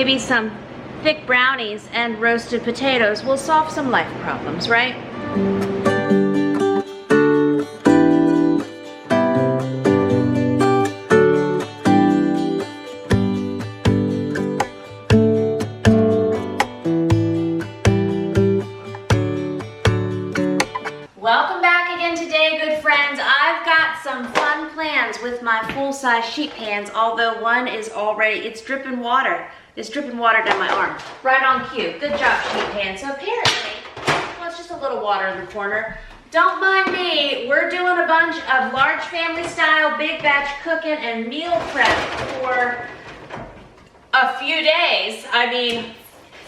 maybe some thick brownies and roasted potatoes will solve some life problems, right? Welcome back again today, good friends. I've got some fun plans with my full-size sheet pans, although one is already, it's dripping water. It's dripping water down my arm. Right on cue. Good job, sheet pan. So apparently, well, it's just a little water in the corner. Don't mind me. We're doing a bunch of large family style, big batch cooking and meal prep for a few days. I mean,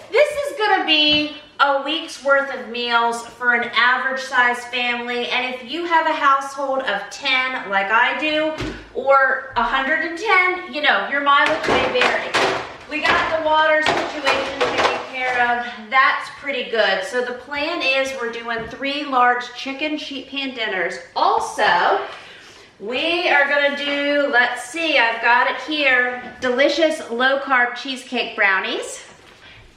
this is gonna be a week's worth of meals for an average size family, and if you have a household of 10 like I do, or 110, you know, your mileage may vary. We got the water situation taken care of. That's pretty good. So the plan is we're doing 3 large chicken sheet pan dinners. Also, we are gonna do, let's see, I've got it here, delicious low-carb cheesecake brownies.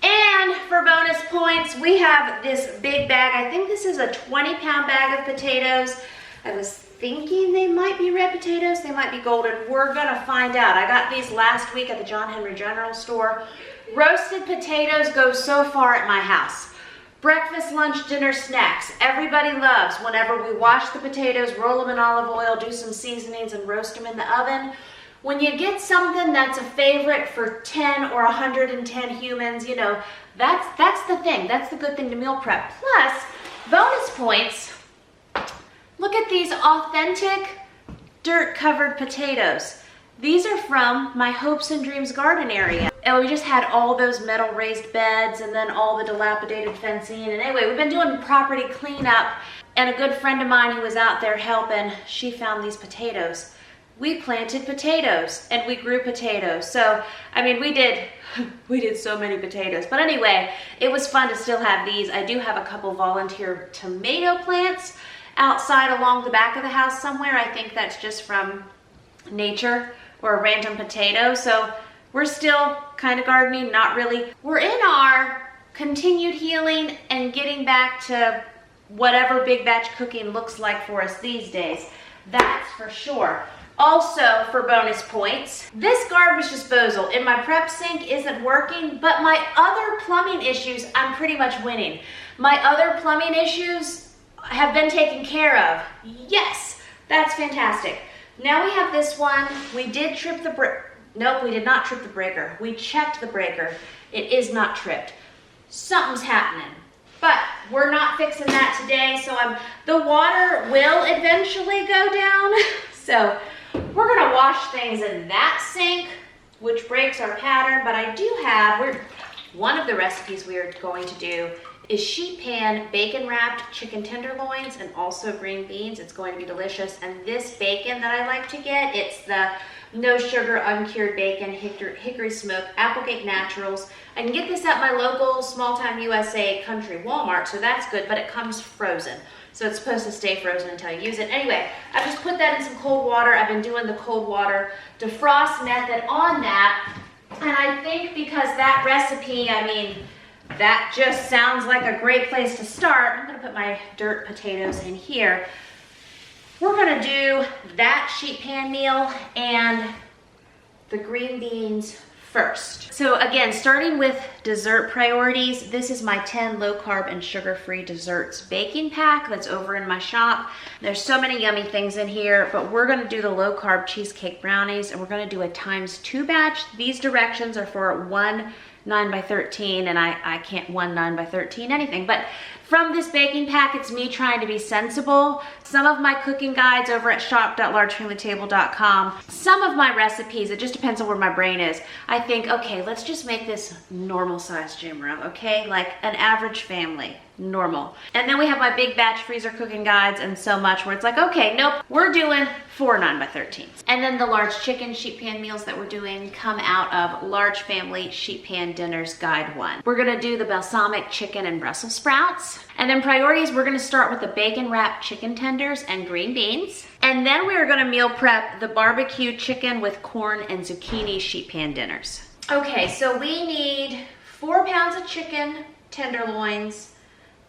And for bonus points, we have this big bag. I think this is a 20-pound bag of potatoes. I was thinking they might be red potatoes, they might be golden. We're gonna find out. I got these last week at the John Henry General Store. Roasted potatoes go so far at my house. Breakfast, lunch, dinner, snacks. Everybody loves whenever we wash the potatoes, roll them in olive oil, do some seasonings, and roast them in the oven. When you get something that's a favorite for 10 or 110 humans, you know, that's the thing. That's the good thing to meal prep. Plus, bonus points, look at these authentic dirt-covered potatoes. These are from my Hopes and Dreams garden area. And we just had all those metal raised beds and then all the dilapidated fencing. And anyway, we've been doing property cleanup, and a good friend of mine who was out there helping, she found these potatoes. We planted potatoes and we grew potatoes. So, I mean, we did so many potatoes. But anyway, it was fun to still have these. I do have a couple volunteer tomato plants outside along the back of the house somewhere. I think that's just from nature or a random potato. So we're still kind of gardening, not really. We're in our continued healing and getting back to whatever big batch cooking looks like for us these days. That's for sure. Also, for bonus points, this garbage disposal in my prep sink isn't working, but my other plumbing issues, I'm pretty much winning. My other plumbing issues have been taken care of. Yes, that's fantastic. Now we have this one. We did trip the nope, we did not trip the breaker. We checked the breaker. It is not tripped. Something's happening. But we're not fixing that today, so the water will eventually go down. So we're gonna wash things in that sink, which breaks our pattern, but I do have, one of the recipes we are going to do is sheet pan bacon wrapped chicken tenderloins and also green beans. It's going to be delicious. And this bacon that I like to get, it's the no sugar uncured bacon, hickory smoke, Applegate Naturals. I can get this at my local small time USA country Walmart, so that's good, but it comes frozen. So it's supposed to stay frozen until you use it. Anyway, I've just put that in some cold water. I've been doing the cold water defrost method on that. And I think because that recipe, I mean, that just sounds like a great place to start. I'm gonna put my dirt potatoes in here. We're gonna do that sheet pan meal and the green beans first. So again, starting with dessert priorities, this is my 10 low carb and sugar-free desserts baking pack that's over in my shop. There's so many yummy things in here, but we're gonna do the low carb cheesecake brownies and we're gonna do a ×2 batch. These directions are for 1 9x13 and I can't 1 9x13 anything, but from this baking pack, it's me trying to be sensible. Some of my cooking guides over at shop.largefamilytable.com, some of my recipes, it just depends on where my brain is. I think, okay, let's just make this normal size Jamerrill, okay? Like an average family, normal. And then we have my big batch freezer cooking guides and so much where it's like, okay, nope, we're doing 4 9x13s. And then the large chicken sheet pan meals that we're doing come out of Large Family Sheet Pan Dinners Guide 1. We're gonna do the balsamic chicken and Brussels sprouts. And then priorities, we're gonna start with the bacon wrapped chicken tenders and green beans. And then we are gonna meal prep the barbecue chicken with corn and zucchini sheet pan dinners. Okay, so we need 4 pounds of chicken tenderloins,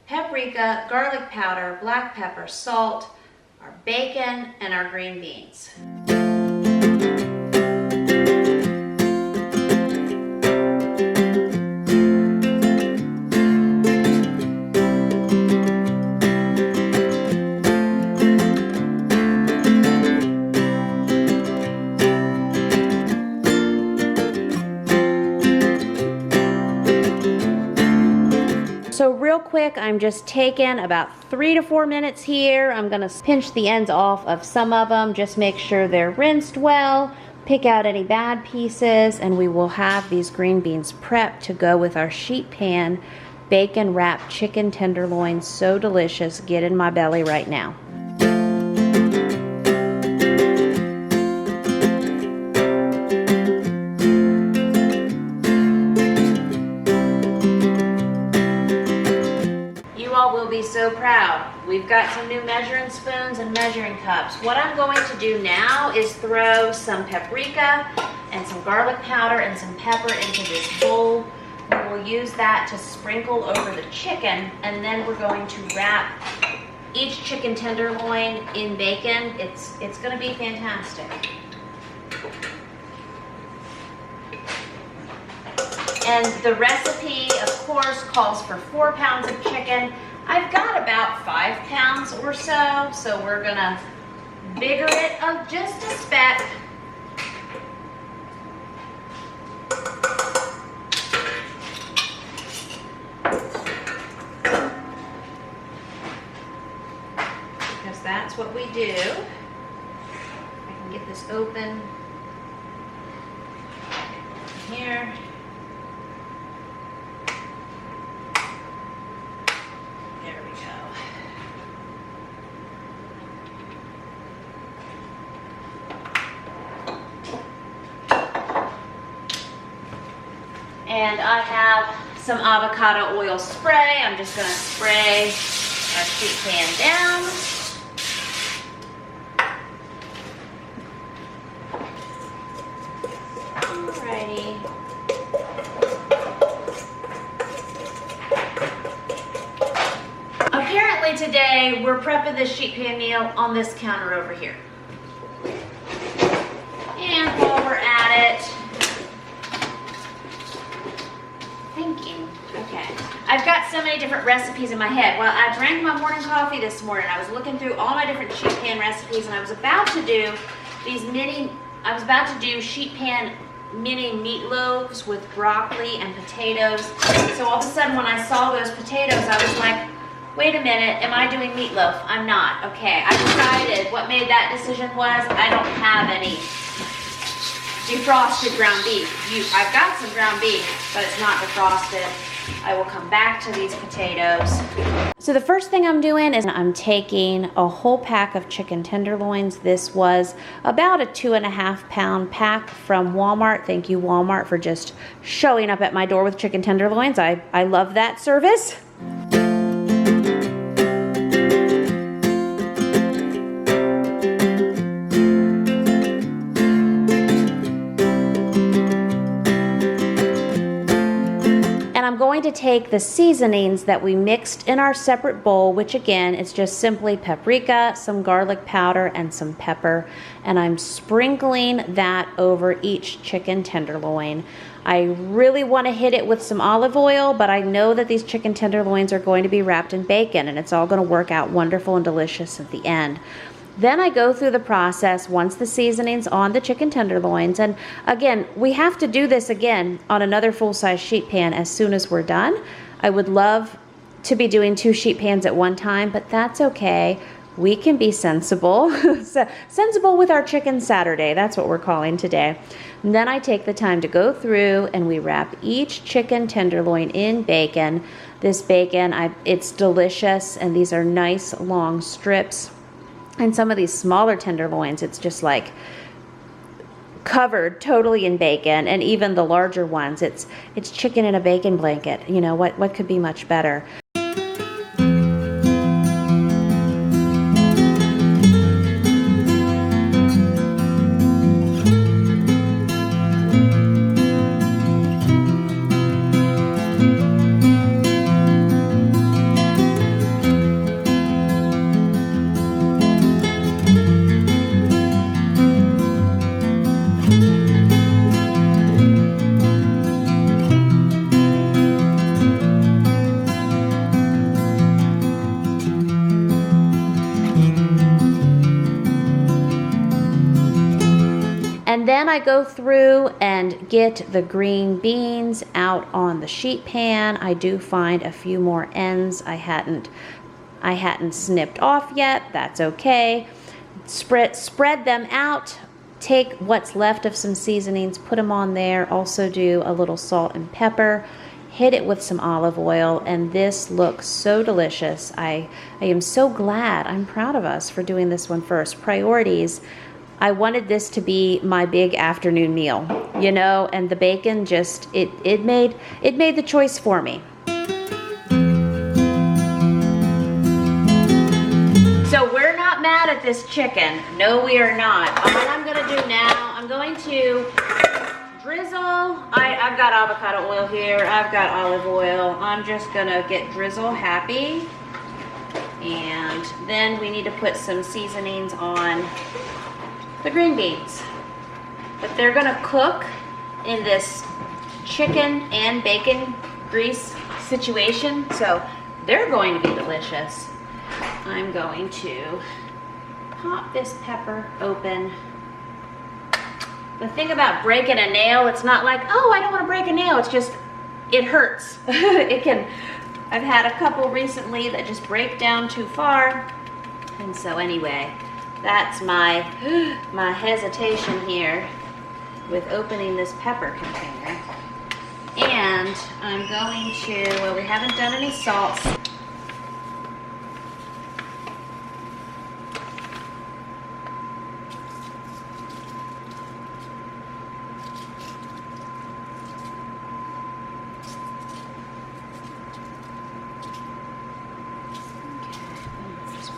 paprika, garlic powder, black pepper, salt, our bacon, and our green beans. So real quick, I'm just taking about 3 to 4 minutes here. I'm gonna pinch the ends off of some of them, just make sure they're rinsed well, pick out any bad pieces, and we will have these green beans prepped to go with our sheet pan bacon wrapped chicken tenderloins. So delicious, get in my belly right now. Will be so proud. We've got some new measuring spoons and measuring cups. What I'm going to do now is throw some paprika and some garlic powder and some pepper into this bowl. We will use that to sprinkle over the chicken, and then we're going to wrap each chicken tenderloin in bacon. It's going to be fantastic. And the recipe, of course, calls for 4 pounds of chicken. I've got about 5 pounds or so we're gonna bigger it up just a speck. Because that's what we do. I can get this open here. And I have some avocado oil spray. I'm just going to spray our sheet pan down. Alrighty. Apparently today we're prepping this sheet pan meal on this counter over here. And while we're at it, thinking, okay, I've got so many different recipes in my head. Well, I drank my morning coffee this morning. I was looking through all my different sheet pan recipes, and I was about to do sheet pan mini meatloaves with broccoli and potatoes. So all of a sudden when I saw those potatoes, I was like, wait a minute, am I doing meatloaf? I'm not. Okay, I decided what made that decision was I don't have any defrosted ground beef. I've got some ground beef, but it's not defrosted. I will come back to these potatoes. So the first thing I'm doing is I'm taking a whole pack of chicken tenderloins. This was about a 2.5 pound pack from Walmart. Thank you, Walmart, for just showing up at my door with chicken tenderloins. I love that service. I'm going to take the seasonings that we mixed in our separate bowl, which again is just simply paprika, some garlic powder, and some pepper, and I'm sprinkling that over each chicken tenderloin. I really want to hit it with some olive oil, but I know that these chicken tenderloins are going to be wrapped in bacon, and it's all going to work out wonderful and delicious at the end. Then I go through the process once the seasoning's on the chicken tenderloins. And again, we have to do this again on another full-size sheet pan as soon as we're done. I would love to be doing 2 sheet pans at one time, but that's okay. We can be sensible. Sensible with our chicken Saturday. That's what we're calling today. And then I take the time to go through and we wrap each chicken tenderloin in bacon. This bacon, it's delicious, and these are nice long strips. And some of these smaller tenderloins, it's just like covered totally in bacon, and even the larger ones, it's chicken in a bacon blanket. You know, what could be much better? Then I go through and get the green beans out on the sheet pan. I do find a few more ends I hadn't snipped off yet. That's okay. Spread them out. Take what's left of some seasonings, put them on there. Also do a little salt and pepper. Hit it with some olive oil, and this looks so delicious. I am so glad. I'm proud of us for doing this one first. Priorities. I wanted this to be my big afternoon meal, you know, and the bacon just, it made the choice for me. So we're not mad at this chicken. No, we are not. What I'm gonna do now, I'm going to drizzle. I've got avocado oil here. I've got olive oil. I'm just gonna get drizzle happy. And then we need to put some seasonings on the green beans. But they're gonna cook in this chicken and bacon grease situation, so they're going to be delicious. I'm going to pop this pepper open. The thing about breaking a nail, it's not like, oh, I don't want to break a nail. It's just, it hurts. I've had a couple recently that just break down too far. And so anyway, that's my hesitation here with opening this pepper container. And I'm going to, well, we haven't done any salts.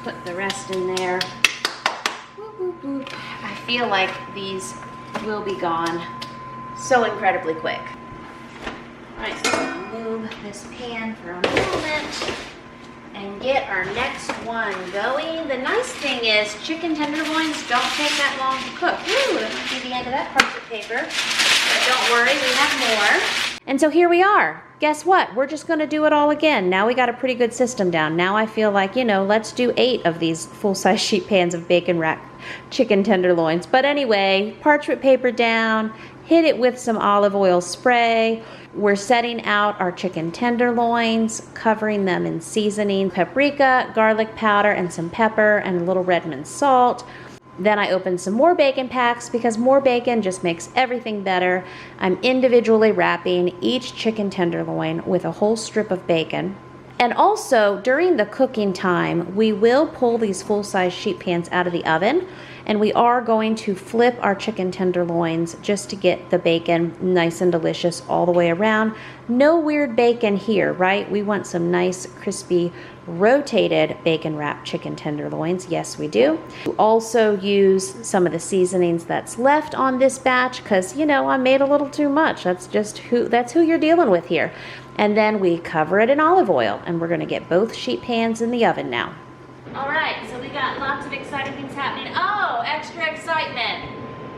Put the rest in there. Boop, boop, boop. I feel like these will be gone so incredibly quick. All right, so I'm gonna move this pan for a moment and get our next one going. The nice thing is chicken tenderloins don't take that long to cook. Ooh, that might be the end of that parchment paper. But don't worry, we have more. And so here we are. Guess what? We're just gonna do it all again. Now we got a pretty good system down. Now I feel like, you know, let's do 8 of these full-size sheet pans of bacon wrapped chicken tenderloins. But anyway, parchment paper down, hit it with some olive oil spray. We're setting out our chicken tenderloins, covering them in seasoning, paprika, garlic powder, and some pepper, and a little Redmond salt. Then I opened some more bacon packs because more bacon just makes everything better. I'm individually wrapping each chicken tenderloin with a whole strip of bacon. And also, during the cooking time, we will pull these full-size sheet pans out of the oven, and we are going to flip our chicken tenderloins just to get the bacon nice and delicious all the way around. No weird bacon here, right? We want some nice, crispy, rotated bacon wrapped chicken tenderloins. Yes, we do. We also use some of the seasonings that's left on this batch because, you know, I made a little too much. That's who you're dealing with here. And then we cover it in olive oil, and we're gonna get both sheet pans in the oven now. All right, so we got lots of exciting things happening. Oh, extra excitement.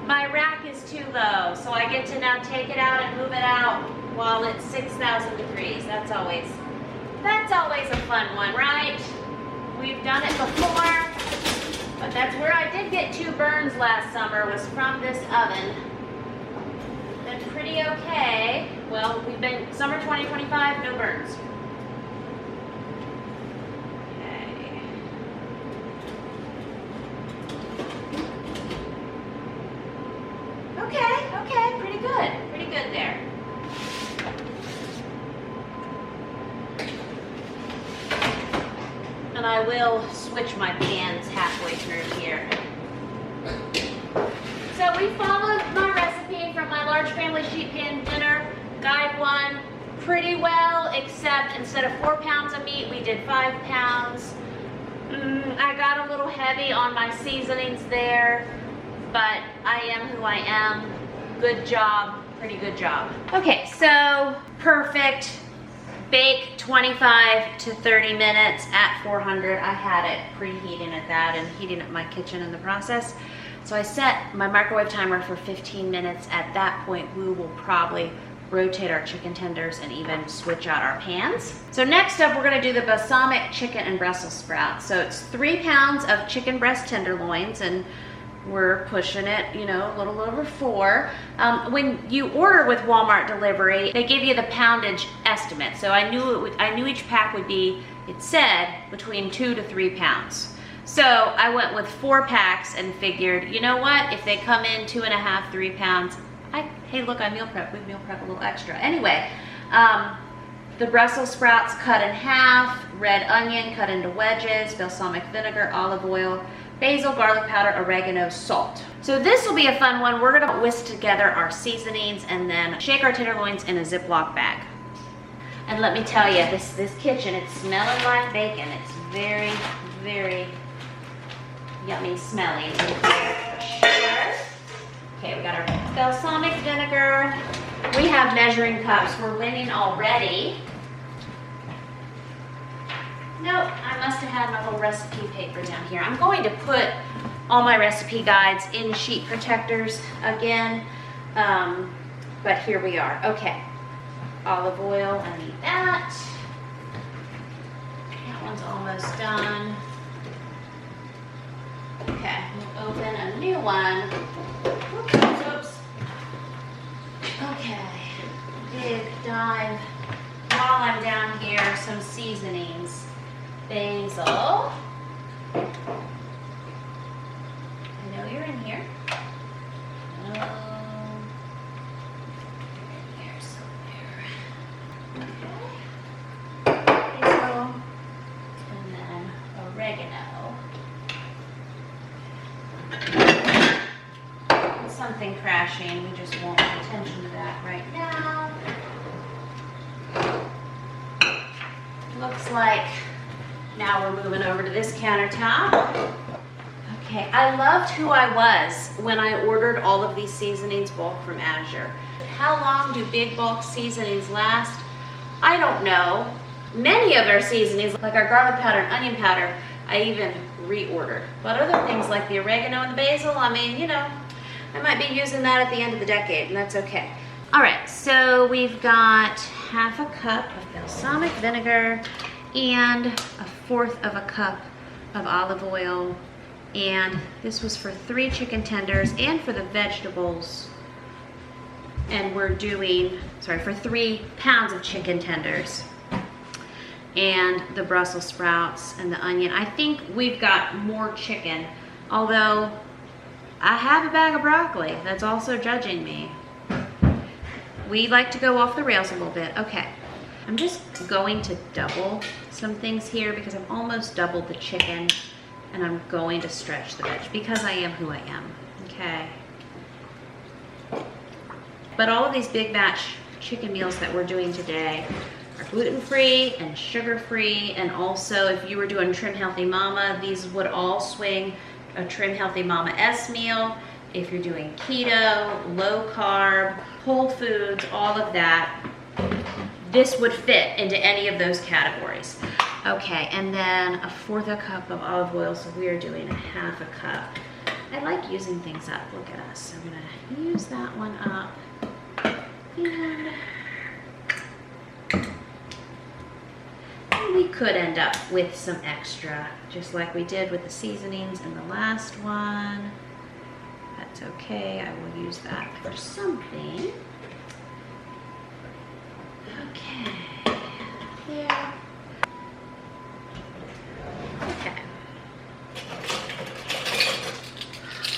My rack is too low, so I get to now take it out and move it out while it's 6,000 degrees. That's always a fun one, right? We've done it before, but that's where I did get 2 burns last summer, was from this oven. Been pretty okay. Well, we've been, summer 2025, no burns. Okay, pretty good there. And I will switch my pans halfway through here. So we followed my recipe from my large family sheet pan dinner guide 1 pretty well, except instead of 4 pounds of meat, we did 5 pounds. I got a little heavy on my seasonings there, but I am who I am. Good job, pretty good job. Okay, so perfect. Bake 25 to 30 minutes at 400. I had it preheating at that and heating up my kitchen in the process. So I set my microwave timer for 15 minutes. At that point, we will probably rotate our chicken tenders and even switch out our pans. So next up, we're gonna do the balsamic chicken and Brussels sprouts. So it's 3 pounds of chicken breast tenderloins, and we're pushing it, you know, a little over 4. When you order with Walmart delivery, they give you the poundage estimate. So I knew each pack would be, it said, between 2 to 3 pounds. So I went with 4 packs and figured, you know what, if they come in 2.5, 3 pounds, hey look, I meal prep, we meal prep a little extra. Anyway, the Brussels sprouts cut in half, red onion cut into wedges, balsamic vinegar, olive oil, basil, garlic powder, oregano, salt. So this will be a fun one. We're gonna whisk together our seasonings and then shake our tenderloins in a Ziploc bag. And let me tell you, this kitchen, it's smelling like bacon. It's very, very yummy smelling in here for sure. Okay, we got our balsamic vinegar. We have measuring cups. We're winning already. Nope, I must have had my little recipe paper down here. I'm going to put all my recipe guides in sheet protectors again, but here we are. Okay, olive oil, I need that. That one's almost done. Okay, we'll open a new one. Oops. Okay, big dive. While I'm down here, some seasonings. Basil. I know you're in here. You're in here somewhere. Okay. Basil. And then oregano. Something crashing. We just won't pay attention to that right now. Looks like now we're moving over to this countertop. Okay, I loved who I was when I ordered all of these seasonings bulk from Azure. How long do big bulk seasonings last? I don't know. Many of our seasonings, like our garlic powder and onion powder, I even reordered. But other things like the oregano and the basil, I mean, you know, I might be using that at the end of the decade, and that's okay. All right, so we've got 1/2 cup of balsamic vinegar and 1/4 of a cup of olive oil. And this was for 3 chicken tenders and for the vegetables. And we're doing, sorry, for 3 pounds of chicken tenders and the Brussels sprouts and the onion. I think we've got more chicken, although I have a bag of broccoli that's also judging me. We like to go off the rails a little bit. Okay, I'm just going to double some things here because I've almost doubled the chicken, and I'm going to stretch the veg because I am who I am, okay? But all of these big batch chicken meals that we're doing today are gluten-free and sugar-free, and also if you were doing Trim Healthy Mama, these would all swing a Trim Healthy Mama S meal. If you're doing keto, low carb, whole foods, all of that, this would fit into any of those categories. Okay, and then 1/4 cup of olive oil, so we are doing 1/2 cup. I like using things up, look at us. I'm gonna use that one up. And we could end up with some extra, just like we did with the seasonings in the last one. That's okay, I will use that for something. Okay, there. Okay.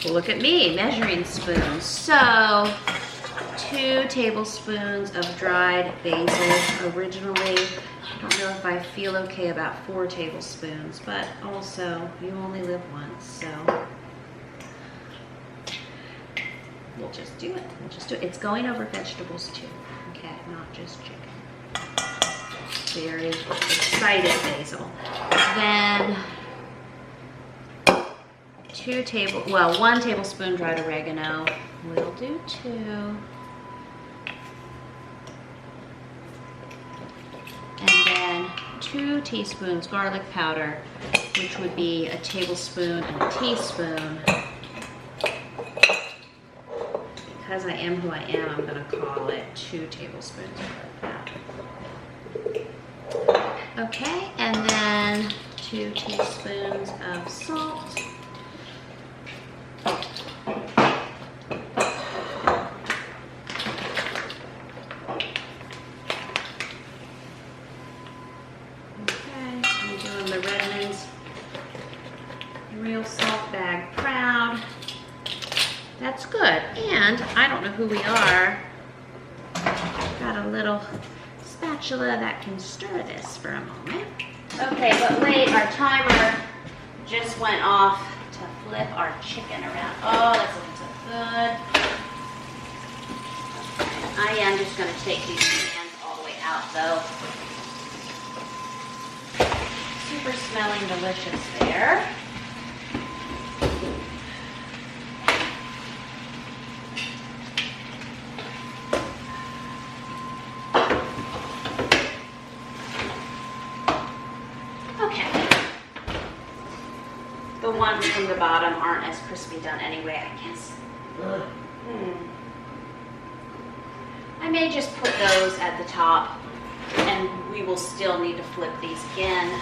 Well, look at me, measuring spoons. So, 2 tablespoons of dried basil. Originally, I don't know if I feel okay about 4 tablespoons, but also, you only live once, so we'll just do it. We'll just do it. It's going over vegetables too, okay, not just chicken. Very excited basil. Then 1 tablespoon dried oregano. We'll do 2. And then 2 teaspoons garlic powder, which would be a tablespoon and a teaspoon. Because I am who I am, I'm going to call it 2 tablespoons of garlic powder. Okay, and then 2 teaspoons of salt. the Redmond's Real Salt Bag Proud. That's good. And I don't know who we are. Got a little spatula that can stir this for a moment. Okay, but wait, our timer just went off to flip our chicken around. Oh, that's looking so good. I am just going to take these pans all the way out though. Super smelling delicious there. Okay. The ones from the bottom aren't as crispy done anyway, I guess. I may just put those at the top, and we will still need to flip these again.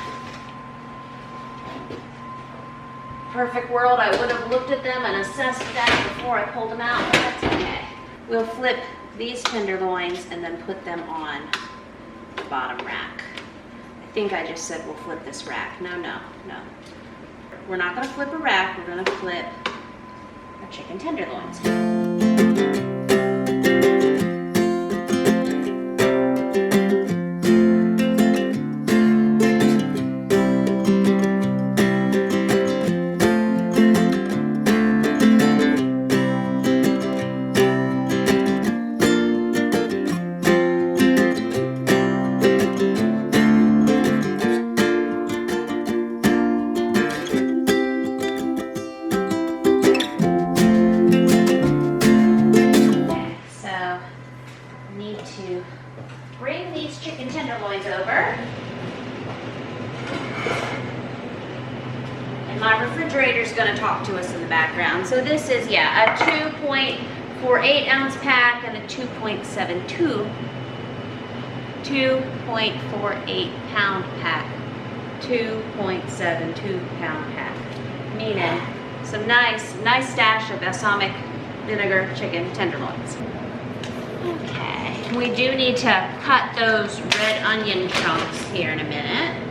Perfect world, I would have looked at them and assessed that before I pulled them out, but that's okay. We'll flip these tenderloins and then put them on the bottom rack. I think I just said we'll flip this rack. No. We're not gonna flip a rack, we're gonna flip our chicken tenderloins. Going to talk to us in the background. So this is, yeah, a 2.48 ounce pack and a 2.48 pound pack. 2.72 pound pack. Meaning some nice stash of balsamic vinegar chicken tenderloins. Okay, we do need to cut those red onion chunks here in a minute.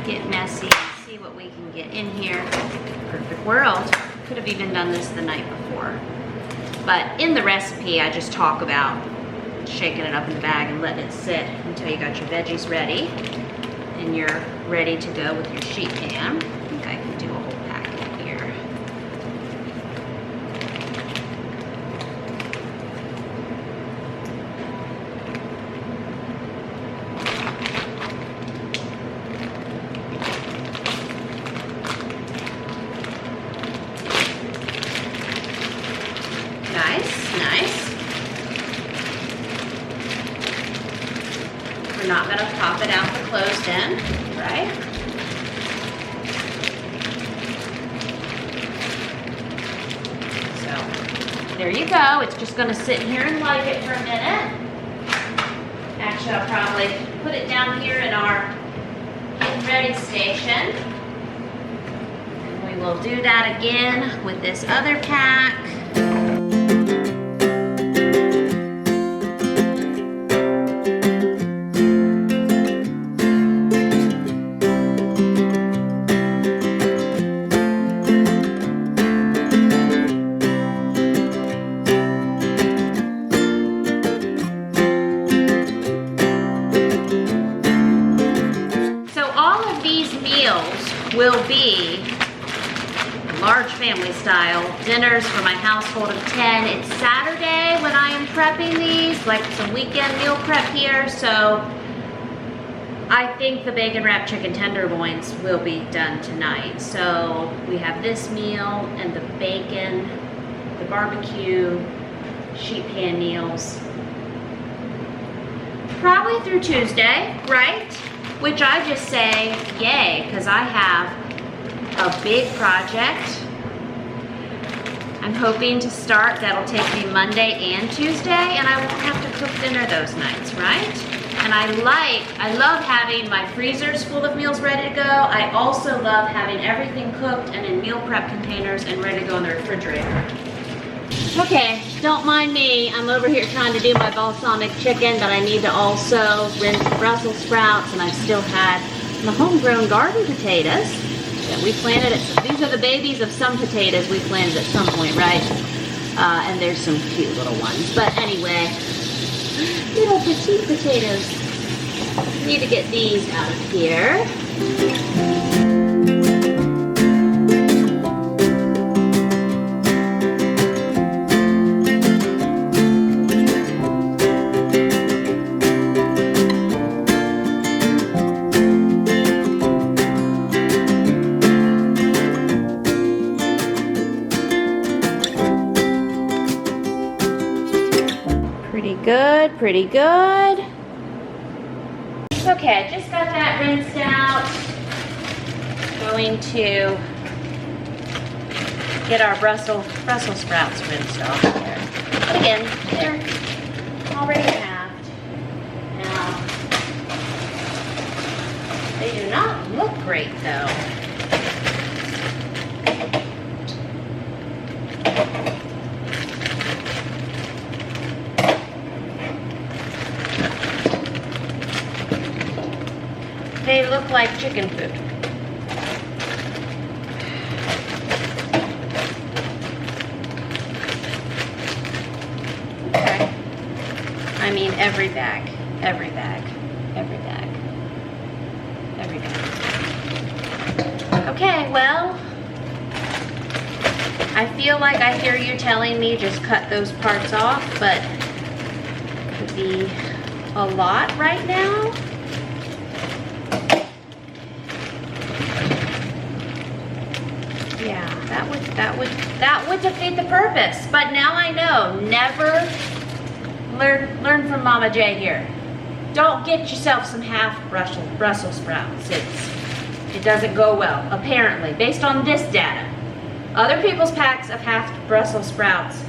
Get messy and see what we can get in here. Perfect world. Could have even done this the night before. But in the recipe, I just talk about shaking it up in the bag and letting it sit until you got your veggies ready and you're ready to go with your sheet pan. I think I can do a whole packet here. We're not going to pop it out the closed end, right? So, there you go. It's just going to sit here and light it for a minute. Actually, I'll probably put it down here in our getting ready station. And we will do that again with this other pack. Will be large family style dinners for my household of 10. It's Saturday when I am prepping these, like some weekend meal prep here, so I think the bacon wrapped chicken tenderloins will be done tonight. So we have this meal and the bacon, the barbecue, sheet pan meals, probably through Tuesday, right? Which I just say, yay, because I have a big project I'm hoping to start that'll take me Monday and Tuesday, and I won't have to cook dinner those nights, right? And I love having my freezers full of meals ready to go. I also love having everything cooked and in meal prep containers and ready to go in the refrigerator. Okay, don't mind me. I'm over here trying to do my balsamic chicken, but I need to also rinse the Brussels sprouts, and I still had the homegrown garden potatoes that we planted. These are the babies of some potatoes we planted at some point, right? And there's some cute little ones. But anyway, little petite potatoes. Need to get these out of here. Pretty good. Okay, I just got that rinsed out. Going to get our Brussels sprouts rinsed off here. But again, they're already halved. Now, they do not look great though. They look like chicken food. Okay. I mean every bag, every bag, every bag, every bag. Okay, well, I feel like I hear you telling me just cut those parts off, but it could be a lot right now. Yeah, that would defeat the purpose. But now I know. Never learn from Mama J here. Don't get yourself some half Brussels sprouts. It doesn't go well, apparently, based on this data. Other people's packs of half Brussels sprouts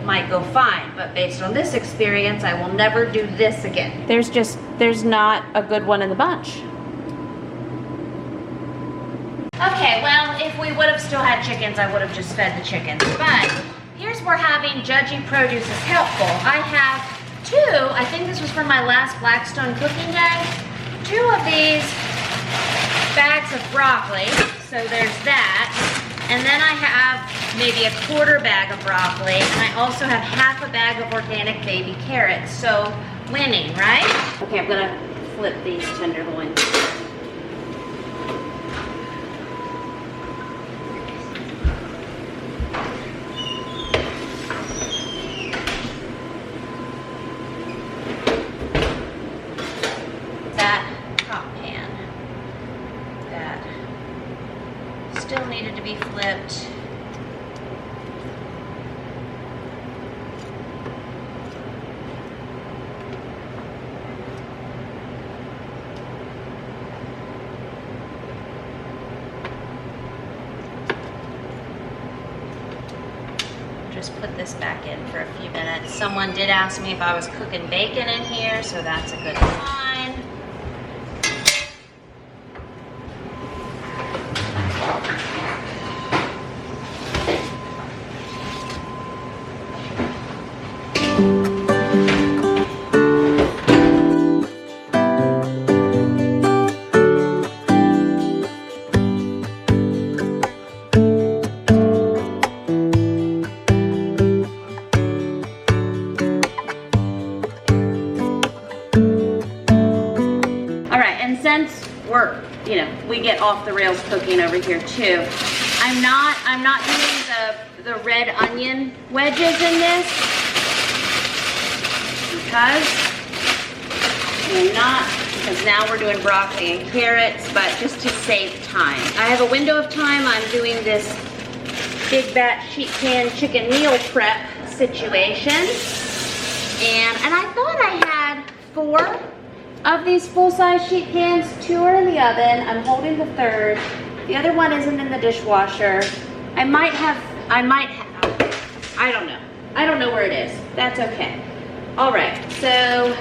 might go fine, but based on this experience, I will never do this again. There's not a good one in the bunch. Okay, well, if we would have still had chickens, I would have just fed the chickens. But here's where having judgy produce is helpful. I have two, I think this was from my last Blackstone cooking day, 2 of these bags of broccoli. So there's that. And then I have maybe a 1/4 bag of broccoli. And I also have half a bag of organic baby carrots. So winning, right? Okay, I'm gonna flip these tenderloins. Still needed to be flipped. Just put this back in for a few minutes. Someone did ask me if I was cooking bacon in here, so that's a good sign. We get off the rails cooking over here too. I'm not doing the red onion wedges in this because now we're doing broccoli and carrots, but just to save time. I have a window of time. I'm doing this big batch sheet pan chicken meal prep situation, and I thought I had 4 of these full-size sheet pans. 2 are in the oven. I'm holding the 3rd. The other one isn't in the dishwasher. I don't know. I don't know where it is. That's okay. All right, so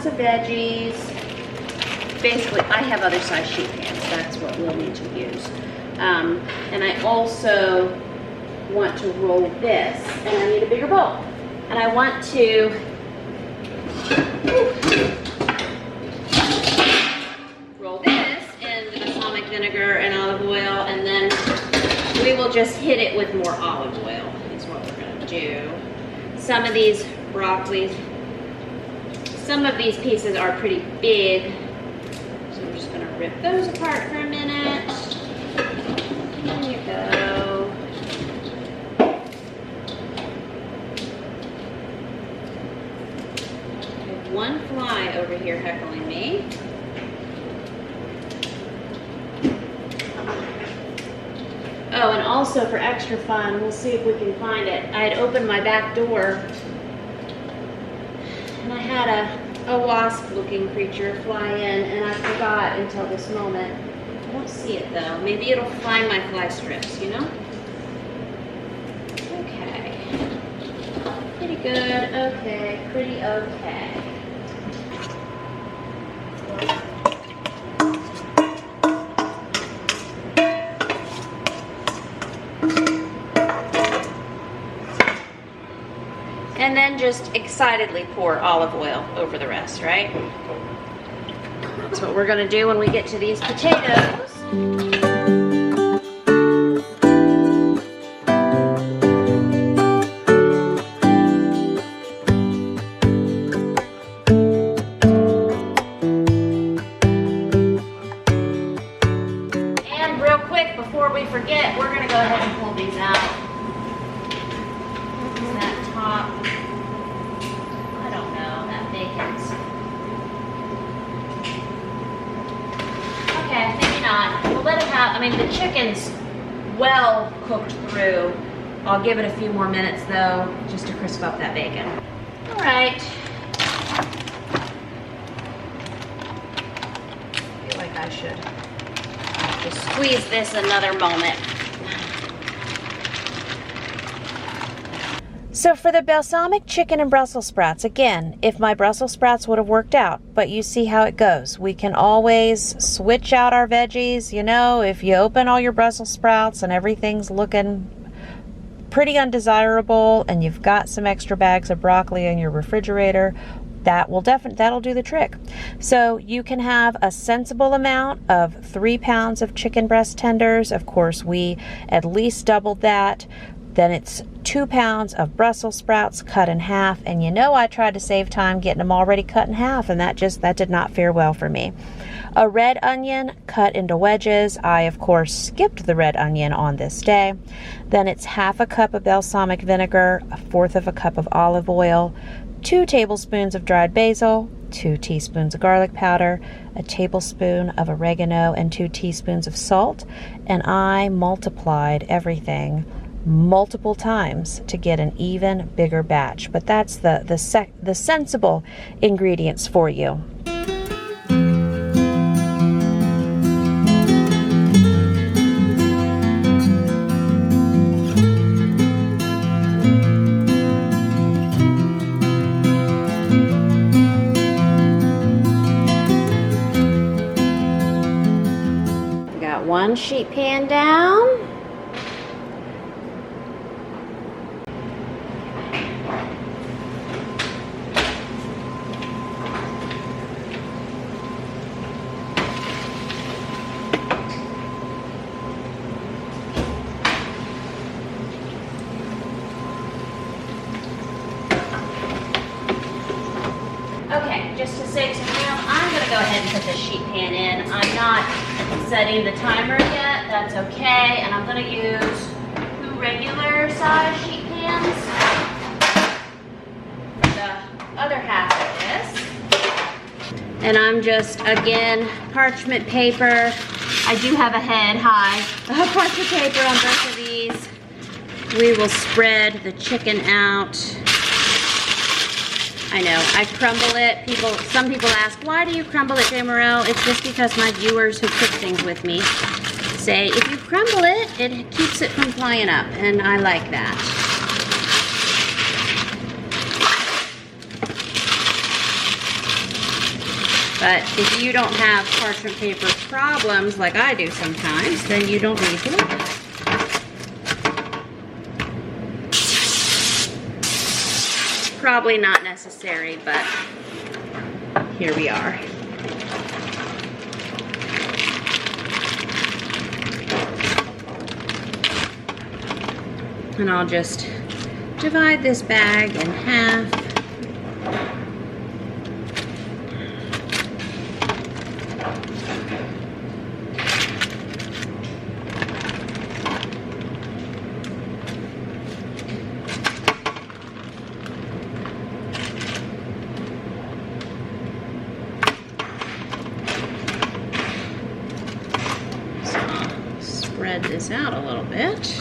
lots of veggies. Basically, I have other size sheet pans. That's what we'll need to use. And I also want to roll this, and I need a bigger bowl. And I want to roll this in the balsamic vinegar and olive oil, and then we will just hit it with more olive oil is what we're gonna do. Some of these broccoli, some of these pieces are pretty big, so I'm just gonna rip those apart for a minute. There you go. I have one fly over here heckling me. Oh, and also for extra fun, we'll see if we can find it. I had opened my back door and I had a wasp-looking creature fly in, and I forgot until this moment. I don't see it though. Maybe it'll find my fly strips, you know? Okay. Pretty good. Okay. Pretty okay. And then just excitedly pour olive oil over the rest, right? That's what we're gonna do when we get to these potatoes. And real quick, before we forget, we're gonna go ahead and pull these out. That top, I don't know, that bacon's. Okay, maybe not. We'll let it have, I mean, the chicken's well cooked through. I'll give it a few more minutes though, just to crisp up that bacon. All right. I feel like I should just squeeze this another moment. So for the balsamic chicken and Brussels sprouts, again, if my Brussels sprouts would have worked out, but you see how it goes. We can always switch out our veggies, you know, if you open all your Brussels sprouts and everything's looking pretty undesirable and you've got some extra bags of broccoli in your refrigerator, that'll do the trick. So you can have a sensible amount of 3 pounds of chicken breast tenders. Of course, we at least doubled that. Then it's 2 pounds of Brussels sprouts cut in half. And you know, I tried to save time getting them already cut in half, and that did not fare well for me. A red onion cut into wedges. I, of course, skipped the red onion on this day. Then it's half a cup of balsamic vinegar, 1/4 of a cup of olive oil, 2 tablespoons of dried basil, 2 teaspoons of garlic powder, a tablespoon of oregano, and 2 teaspoons of salt. And I multiplied everything multiple times to get an even bigger batch. But that's the sensible ingredients for you. Got one sheet pan down. Okay, just to save some room, I'm going to go ahead and put the sheet pan in. I'm not setting the timer yet, that's okay. And I'm going to use 2 regular size sheet pans for the other half of this. And I'm just, again, parchment paper. I do have a head high of parchment paper on both of these. We will spread the chicken out. I know, I crumble it. Some people ask, why do you crumble it, Jamerrill? It's just because my viewers who cook things with me say, if you crumble it, it keeps it from flying up, and I like that. But if you don't have parchment paper problems like I do sometimes, then you don't need to do that. Probably not necessary, but here we are. And I'll just divide this bag in half. So I'll spread this out a little bit.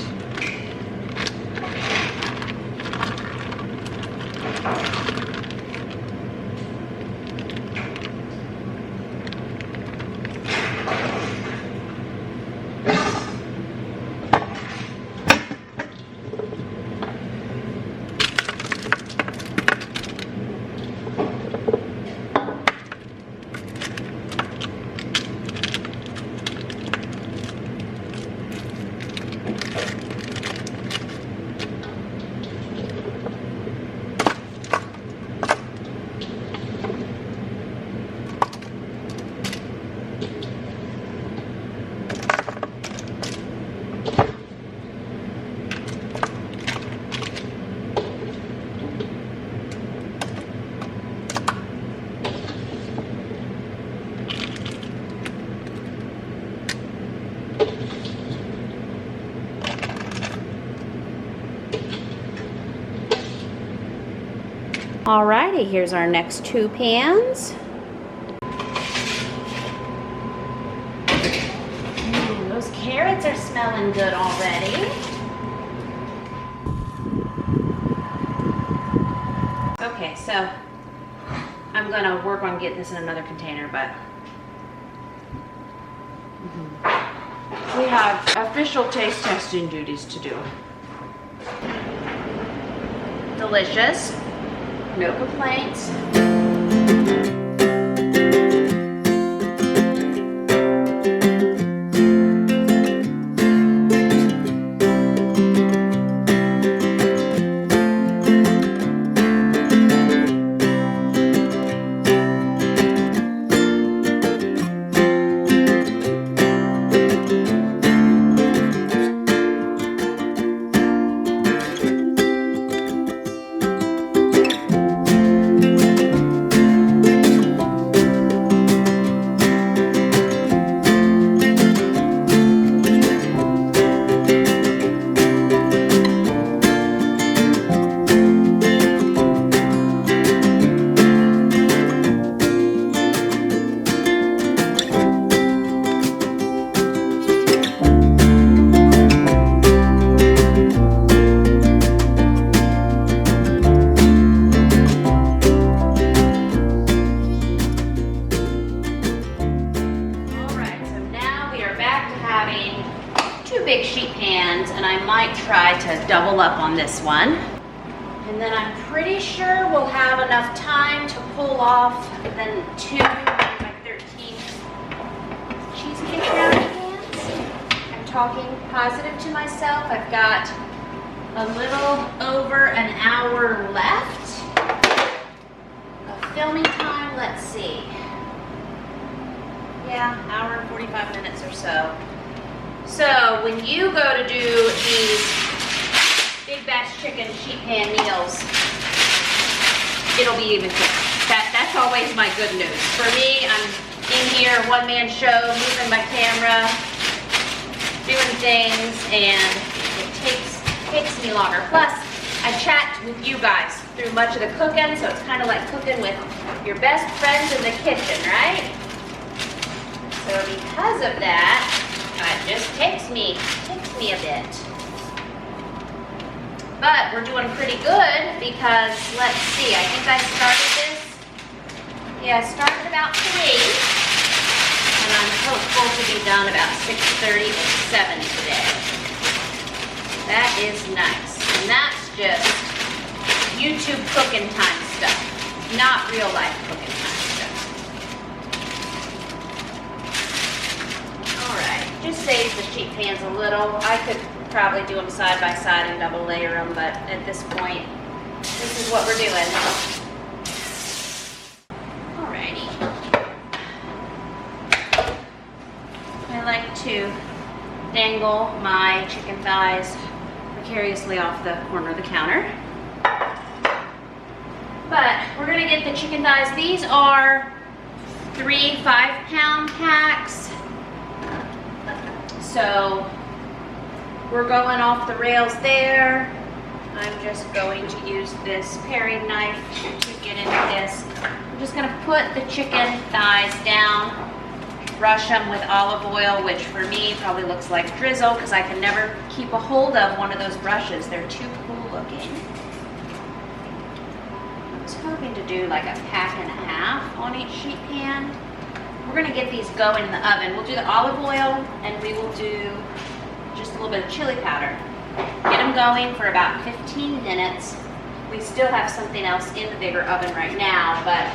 Alrighty, here's our next 2 pans. Those carrots are smelling good already. Okay, so I'm gonna work on getting this in another container, but we have official taste testing duties to do. Delicious. No complaints. Try to double up on this one, and then I'm pretty sure we'll have enough time to pull off then 2 by 13 cheesecake brownie pans. I'm talking positive to myself. I've got a little over an hour left of filming time. Let's see. Yeah, hour and 45 minutes or so. So when you go to do these big batch chicken sheet pan meals, it'll be even quicker. That's always my good news. For me, I'm in here, one-man show, moving my camera, doing things, and it takes me longer. Plus, I chat with you guys through much of the cooking, so it's kind of like cooking with your best friends in the kitchen, right? So because of that, it just takes me a bit. But we're doing pretty good because, let's see, I think I started this, I started about 3, and I'm hopeful to be done about 6:30 or 7 today. That is nice. And that's just YouTube cooking time stuff, not real life cooking time stuff. save the sheet pans a little. I could probably do them side by side and double layer them, but at this point, this is what we're doing. Alrighty. I like to dangle my chicken thighs precariously off the corner of the counter. But we're gonna get the chicken thighs. These are 3 5-pound packs. So we're going off the rails there. I'm just going to use this paring knife to get into this. I'm just gonna put the chicken thighs down, brush them with olive oil, which for me probably looks like drizzle because I can never keep a hold of one of those brushes. They're too cool looking. I was hoping to do like a pack and a half on each sheet pan. We're gonna get these going in the oven. We'll do the olive oil and we will do just a little bit of chili powder. Get them going for about 15 minutes. We still have something else in the bigger oven right now, but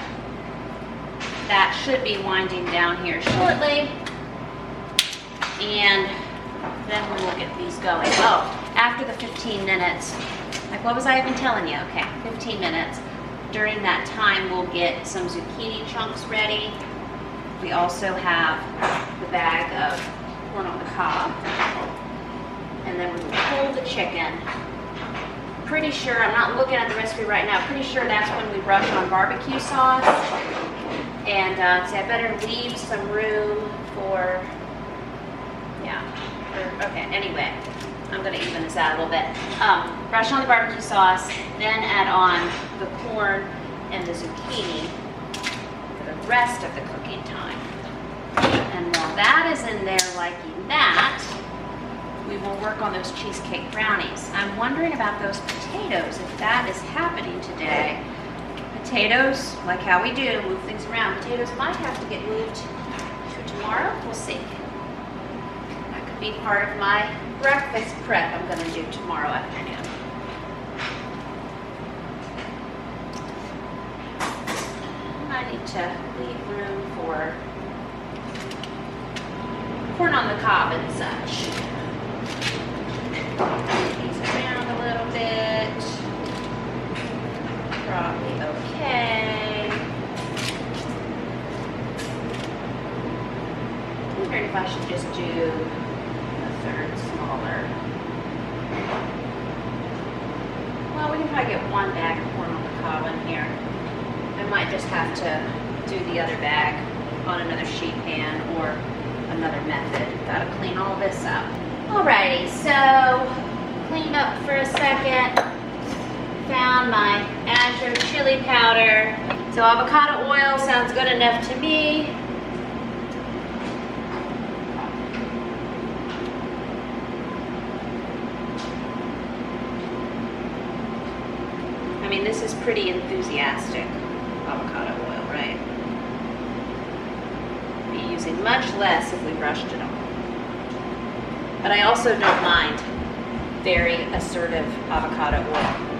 that should be winding down here shortly. And then we will get these going. Oh, after the 15 minutes, like what was I even telling you? Okay, 15 minutes. During that time, we'll get some zucchini chunks ready. We also have the bag of corn on the cob. And then we will pull the chicken. Pretty sure, I'm not looking at the recipe right now, pretty sure that's when we brush on barbecue sauce. And so I better leave some room for, okay, anyway, I'm gonna even this out a little bit. Brush on the barbecue sauce, then add on the corn and the zucchini for the rest of the cooking time. And while that is in there liking that, we will work on those cheesecake brownies. I'm wondering about those potatoes, if that is happening today. Potatoes, like how we do, move things around. Potatoes might have to get moved to tomorrow. We'll see. That could be part of my breakfast prep I'm gonna do tomorrow afternoon. I need to leave room for corn on the cob and such. Move these around a little bit. Probably okay. I'm wondering if I should just do a third smaller. Well, we can probably get one bag of corn on the cob in here. I might just have to do the other bag on another sheet pan or another method. Gotta clean all this up. Alrighty, so cleaned up for a second. Found my Azure chili powder. So avocado oil sounds good enough to me. I mean, this is pretty enthusiastic avocado oil, right? Be using much less if we brushed it on. But I also don't mind very assertive avocado oil.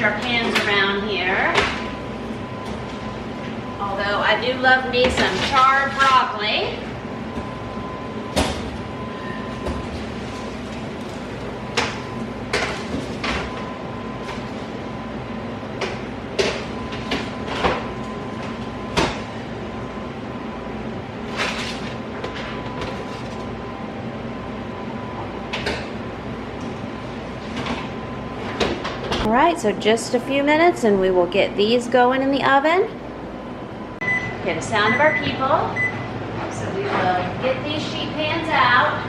Our pans around here. Although I do love me some charred broccoli. All right, so just a few minutes and we will get these going in the oven. Okay, the sound of our people. So we will get these sheet pans out.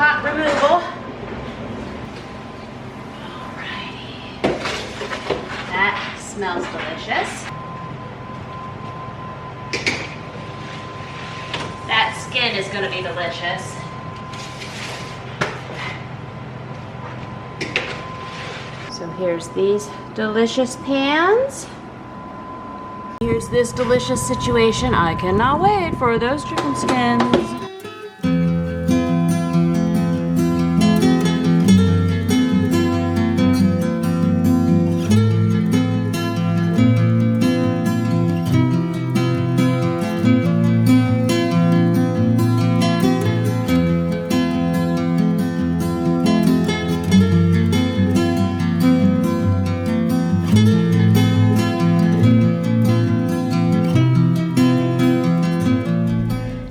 pot removal. Alrighty. That smells delicious. That skin is going to be delicious. So here's these delicious pans. Here's this delicious situation. I cannot wait for those chicken skins.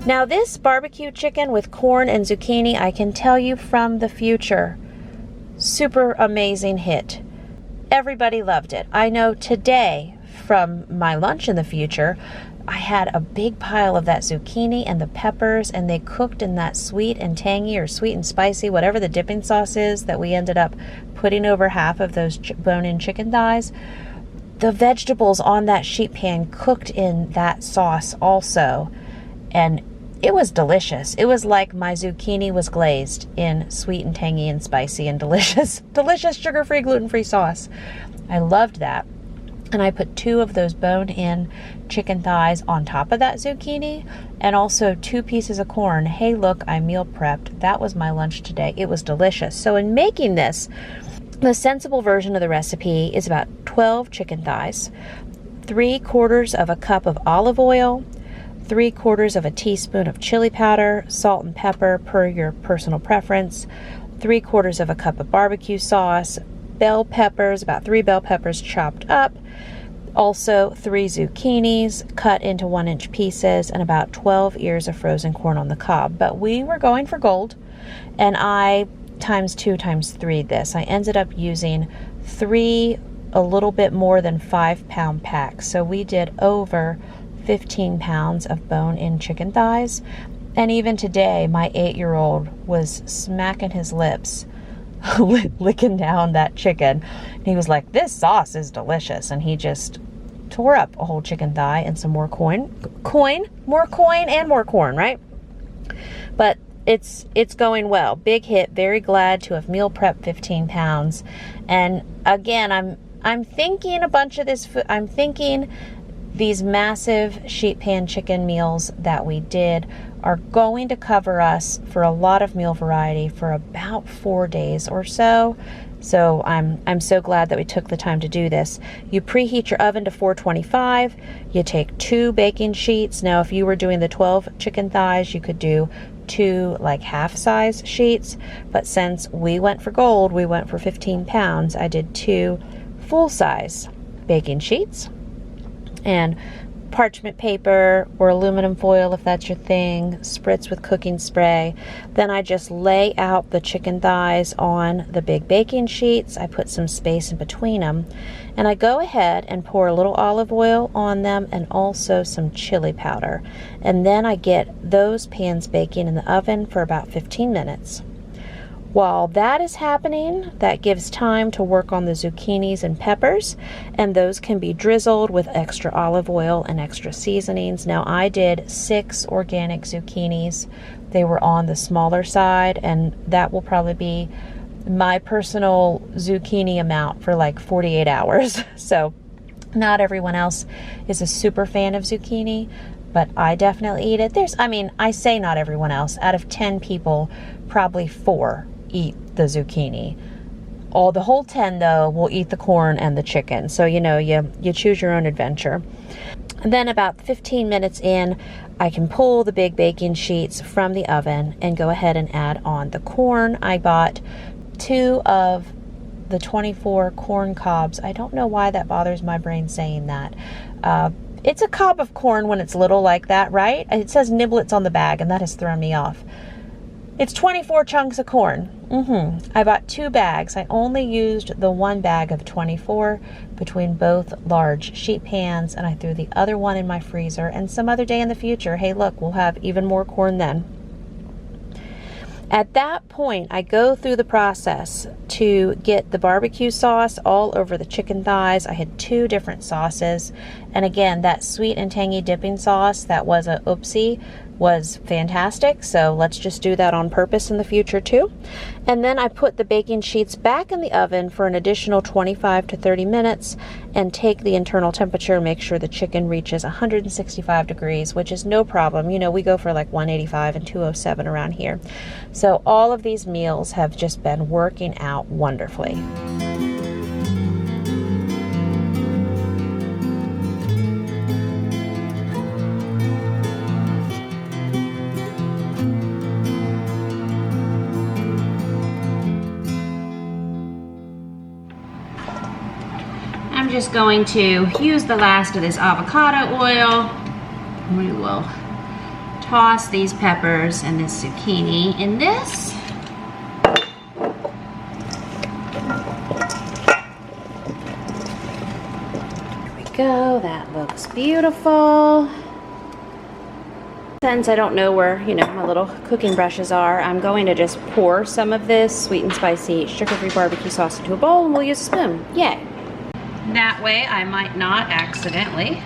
Now this barbecue chicken with corn and zucchini, I can tell you from the future, super amazing hit. Everybody loved it. I know today from my lunch in the future, I had a big pile of that zucchini and the peppers, and they cooked in that sweet and tangy or sweet and spicy, whatever the dipping sauce is that we ended up putting over half of those bone-in chicken thighs. The vegetables on that sheet pan cooked in that sauce also, and it was delicious. It was like my zucchini was glazed in sweet and tangy and spicy and delicious, delicious sugar-free, gluten-free sauce. I loved that. And I put 2 of those bone-in chicken thighs on top of that zucchini, and also 2 pieces of corn. Hey, look, I meal prepped. That was my lunch today. It was delicious. So in making this, the sensible version of the recipe is about 12 chicken thighs, 3/4 of a cup of olive oil, 3/4 of a teaspoon of chili powder, salt and pepper per your personal preference, 3/4 of a cup of barbecue sauce, bell peppers, about 3 bell peppers chopped up, also 3 zucchinis cut into 1-inch pieces, and about 12 ears of frozen corn on the cob. But we were going for gold, and I times 2 times 3 this. I ended up using 3 a little bit more than 5-pound packs. So we did over 15 pounds of bone-in chicken thighs. And even today, my 8-year-old was smacking his lips, licking down that chicken. And he was like, this sauce is delicious. And he just tore up a whole chicken thigh and some more more coin and more corn, right? But it's going well. Big hit. Very glad to have meal prepped 15 pounds. And again, I'm thinking a bunch of this food. I'm thinking these massive sheet pan chicken meals that we did are going to cover us for a lot of meal variety for about 4 days or so. So I'm so glad that we took the time to do this. You preheat your oven to 425. You take 2 baking sheets. Now, if you were doing the 12 chicken thighs, you could do 2 like half-size sheets. But since we went for gold, we went for 15 pounds, I did 2 full-size baking sheets. And parchment paper or aluminum foil, if that's your thing, spritz with cooking spray. Then I just lay out the chicken thighs on the big baking sheets. I put some space in between them, and I go ahead and pour a little olive oil on them and also some chili powder. And then I get those pans baking in the oven for about 15 minutes. While that is happening, that gives time to work on the zucchinis and peppers, and those can be drizzled with extra olive oil and extra seasonings. Now, I did 6 organic zucchinis. They were on the smaller side, and that will probably be my personal zucchini amount for like 48 hours. So not everyone else is a super fan of zucchini, but I definitely eat it. I say not everyone else. Out of 10 people, probably 4 eat the zucchini. The whole 10 though will eat the corn and the chicken. So you choose your own adventure. And then about 15 minutes in, I can pull the big baking sheets from the oven and go ahead and add on the corn. I bought 2 of the 24 corn cobs. I don't know why that bothers my brain saying that. It's a cob of corn when it's little like that, right? It says niblets on the bag, and that has thrown me off. It's 24 chunks of corn. I bought 2 bags. I only used the 1 bag of 24 between both large sheet pans, and I threw the other one in my freezer. And some other day in the future, hey look, we'll have even more corn then. At that point, I go through the process to get the barbecue sauce all over the chicken thighs. I had 2 different sauces. And again, that sweet and tangy dipping sauce that was a oopsie was fantastic. So let's just do that on purpose in the future too. And then I put the baking sheets back in the oven for an additional 25 to 30 minutes and take the internal temperature, make sure the chicken reaches 165 degrees, which is no problem. You know, we go for like 185 and 207 around here. So all of these meals have just been working out wonderfully. I'm just going to use the last of this avocado oil. We will toss these peppers and this zucchini in this. There we go, that looks beautiful. Since I don't know where, you know, my little cooking brushes are, I'm going to just pour some of this sweet and spicy sugar-free barbecue sauce into a bowl, and we'll use a spoon. Yay. That way I might not accidentally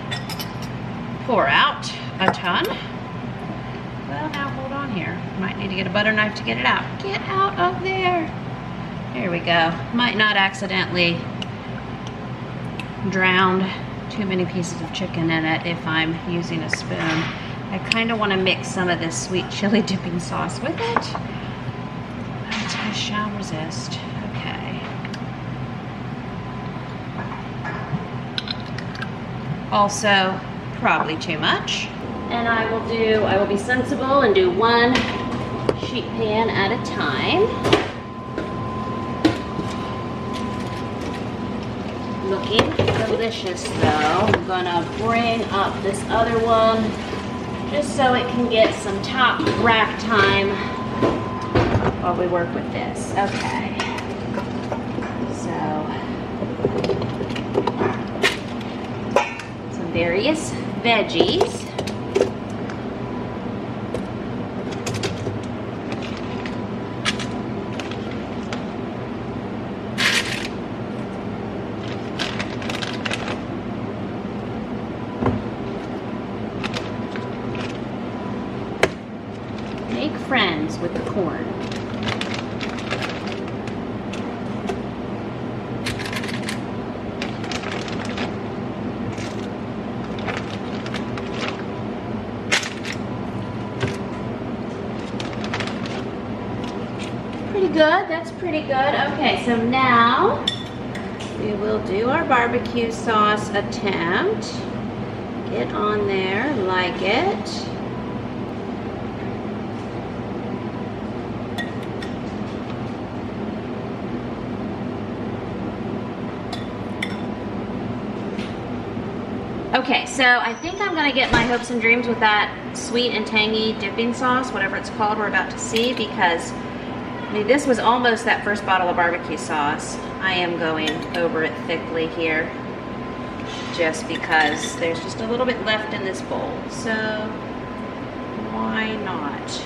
pour out a ton. Well, now hold on here. Might need to get a butter knife to get it out. Get out of there. There we go. Might not accidentally drown too many pieces of chicken in it if I'm using a spoon. I kind of want to mix some of this sweet chili dipping sauce with it, but I shall resist. Okay. Also, probably too much. And I will be sensible and do 1 sheet pan at a time. Looking delicious though. I'm gonna bring up this other one just so it can get some top rack time while we work with this. Okay. So, some various veggies. Make friends with the corn. Pretty good, that's pretty good. Okay, so now we will do our barbecue sauce attempt. Get on there, like it. Okay, so I think I'm gonna get my hopes and dreams with that sweet and tangy dipping sauce, whatever it's called, we're about to see, because I mean, this was almost that first bottle of barbecue sauce. I am going over it thickly here, just because there's just a little bit left in this bowl, so why not?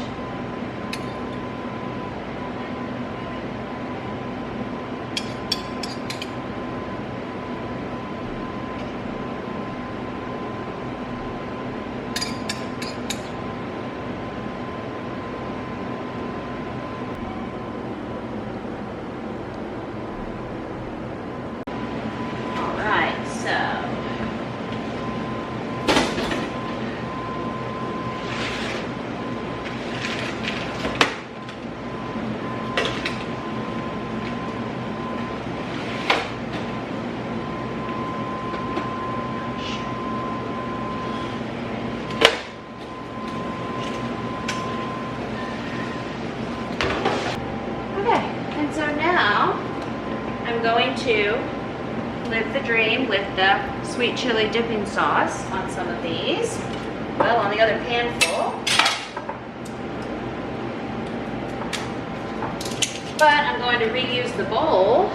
I'm going to live the dream with the sweet chili dipping sauce on some of these. Well, on the other panful. But I'm going to reuse the bowl.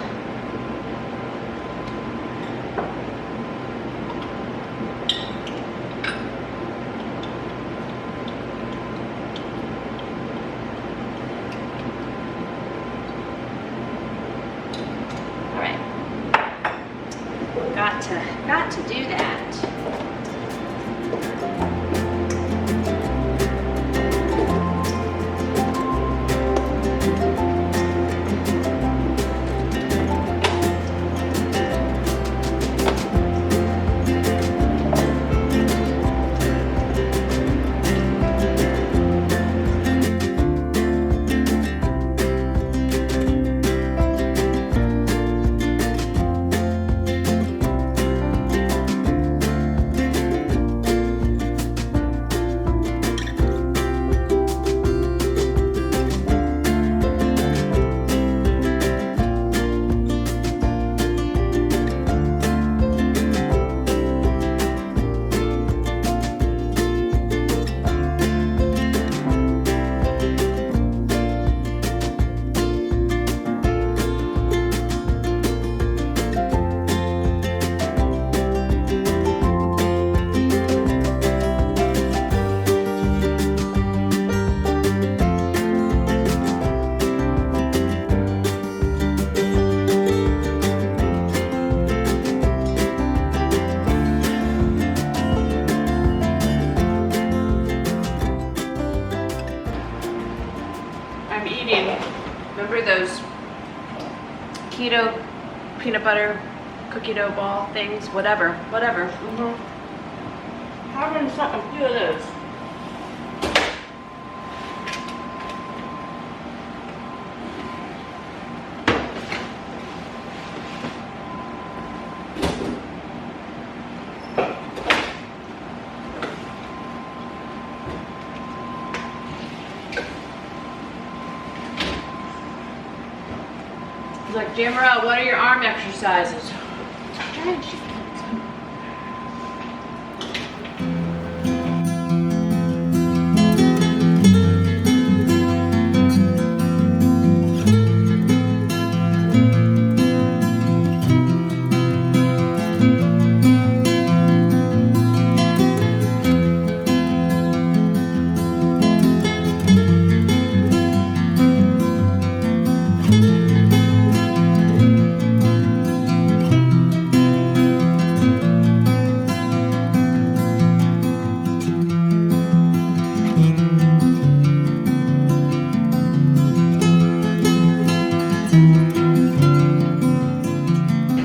I'm eating. Remember those keto peanut butter cookie dough ball things? Whatever. Having a few of those. Like, Jamerrill, what are your arm exercises?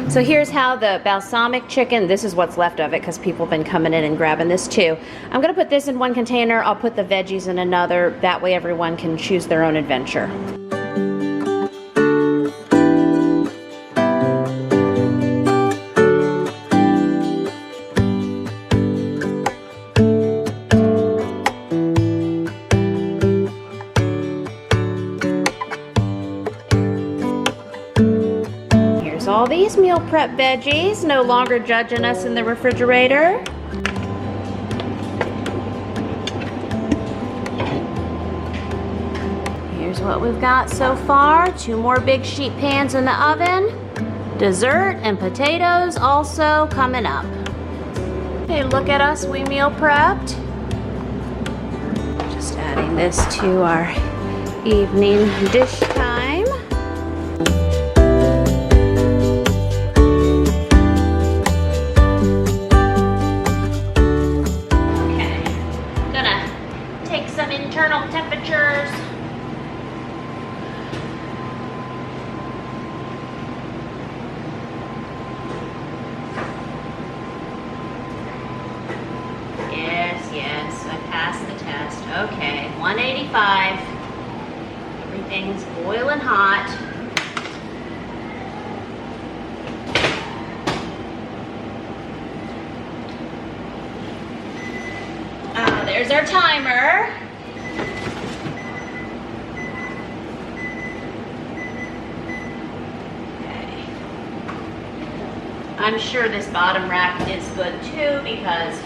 So here's how the balsamic chicken, this is what's left of it because people have been coming in and grabbing this too. I'm gonna put this in one container, I'll put the veggies in another, that way everyone can choose their own adventure. All these meal prep veggies, no longer judging us in the refrigerator. Here's what we've got so far. 2 more big sheet pans in the oven. Dessert and potatoes also coming up. Okay, look at us, we meal prepped. Just adding this to our evening dish time. Internal temperatures. Yes, I passed the test. Okay, 185. Everything's boiling hot. There's our timer. I'm sure this bottom rack is good too because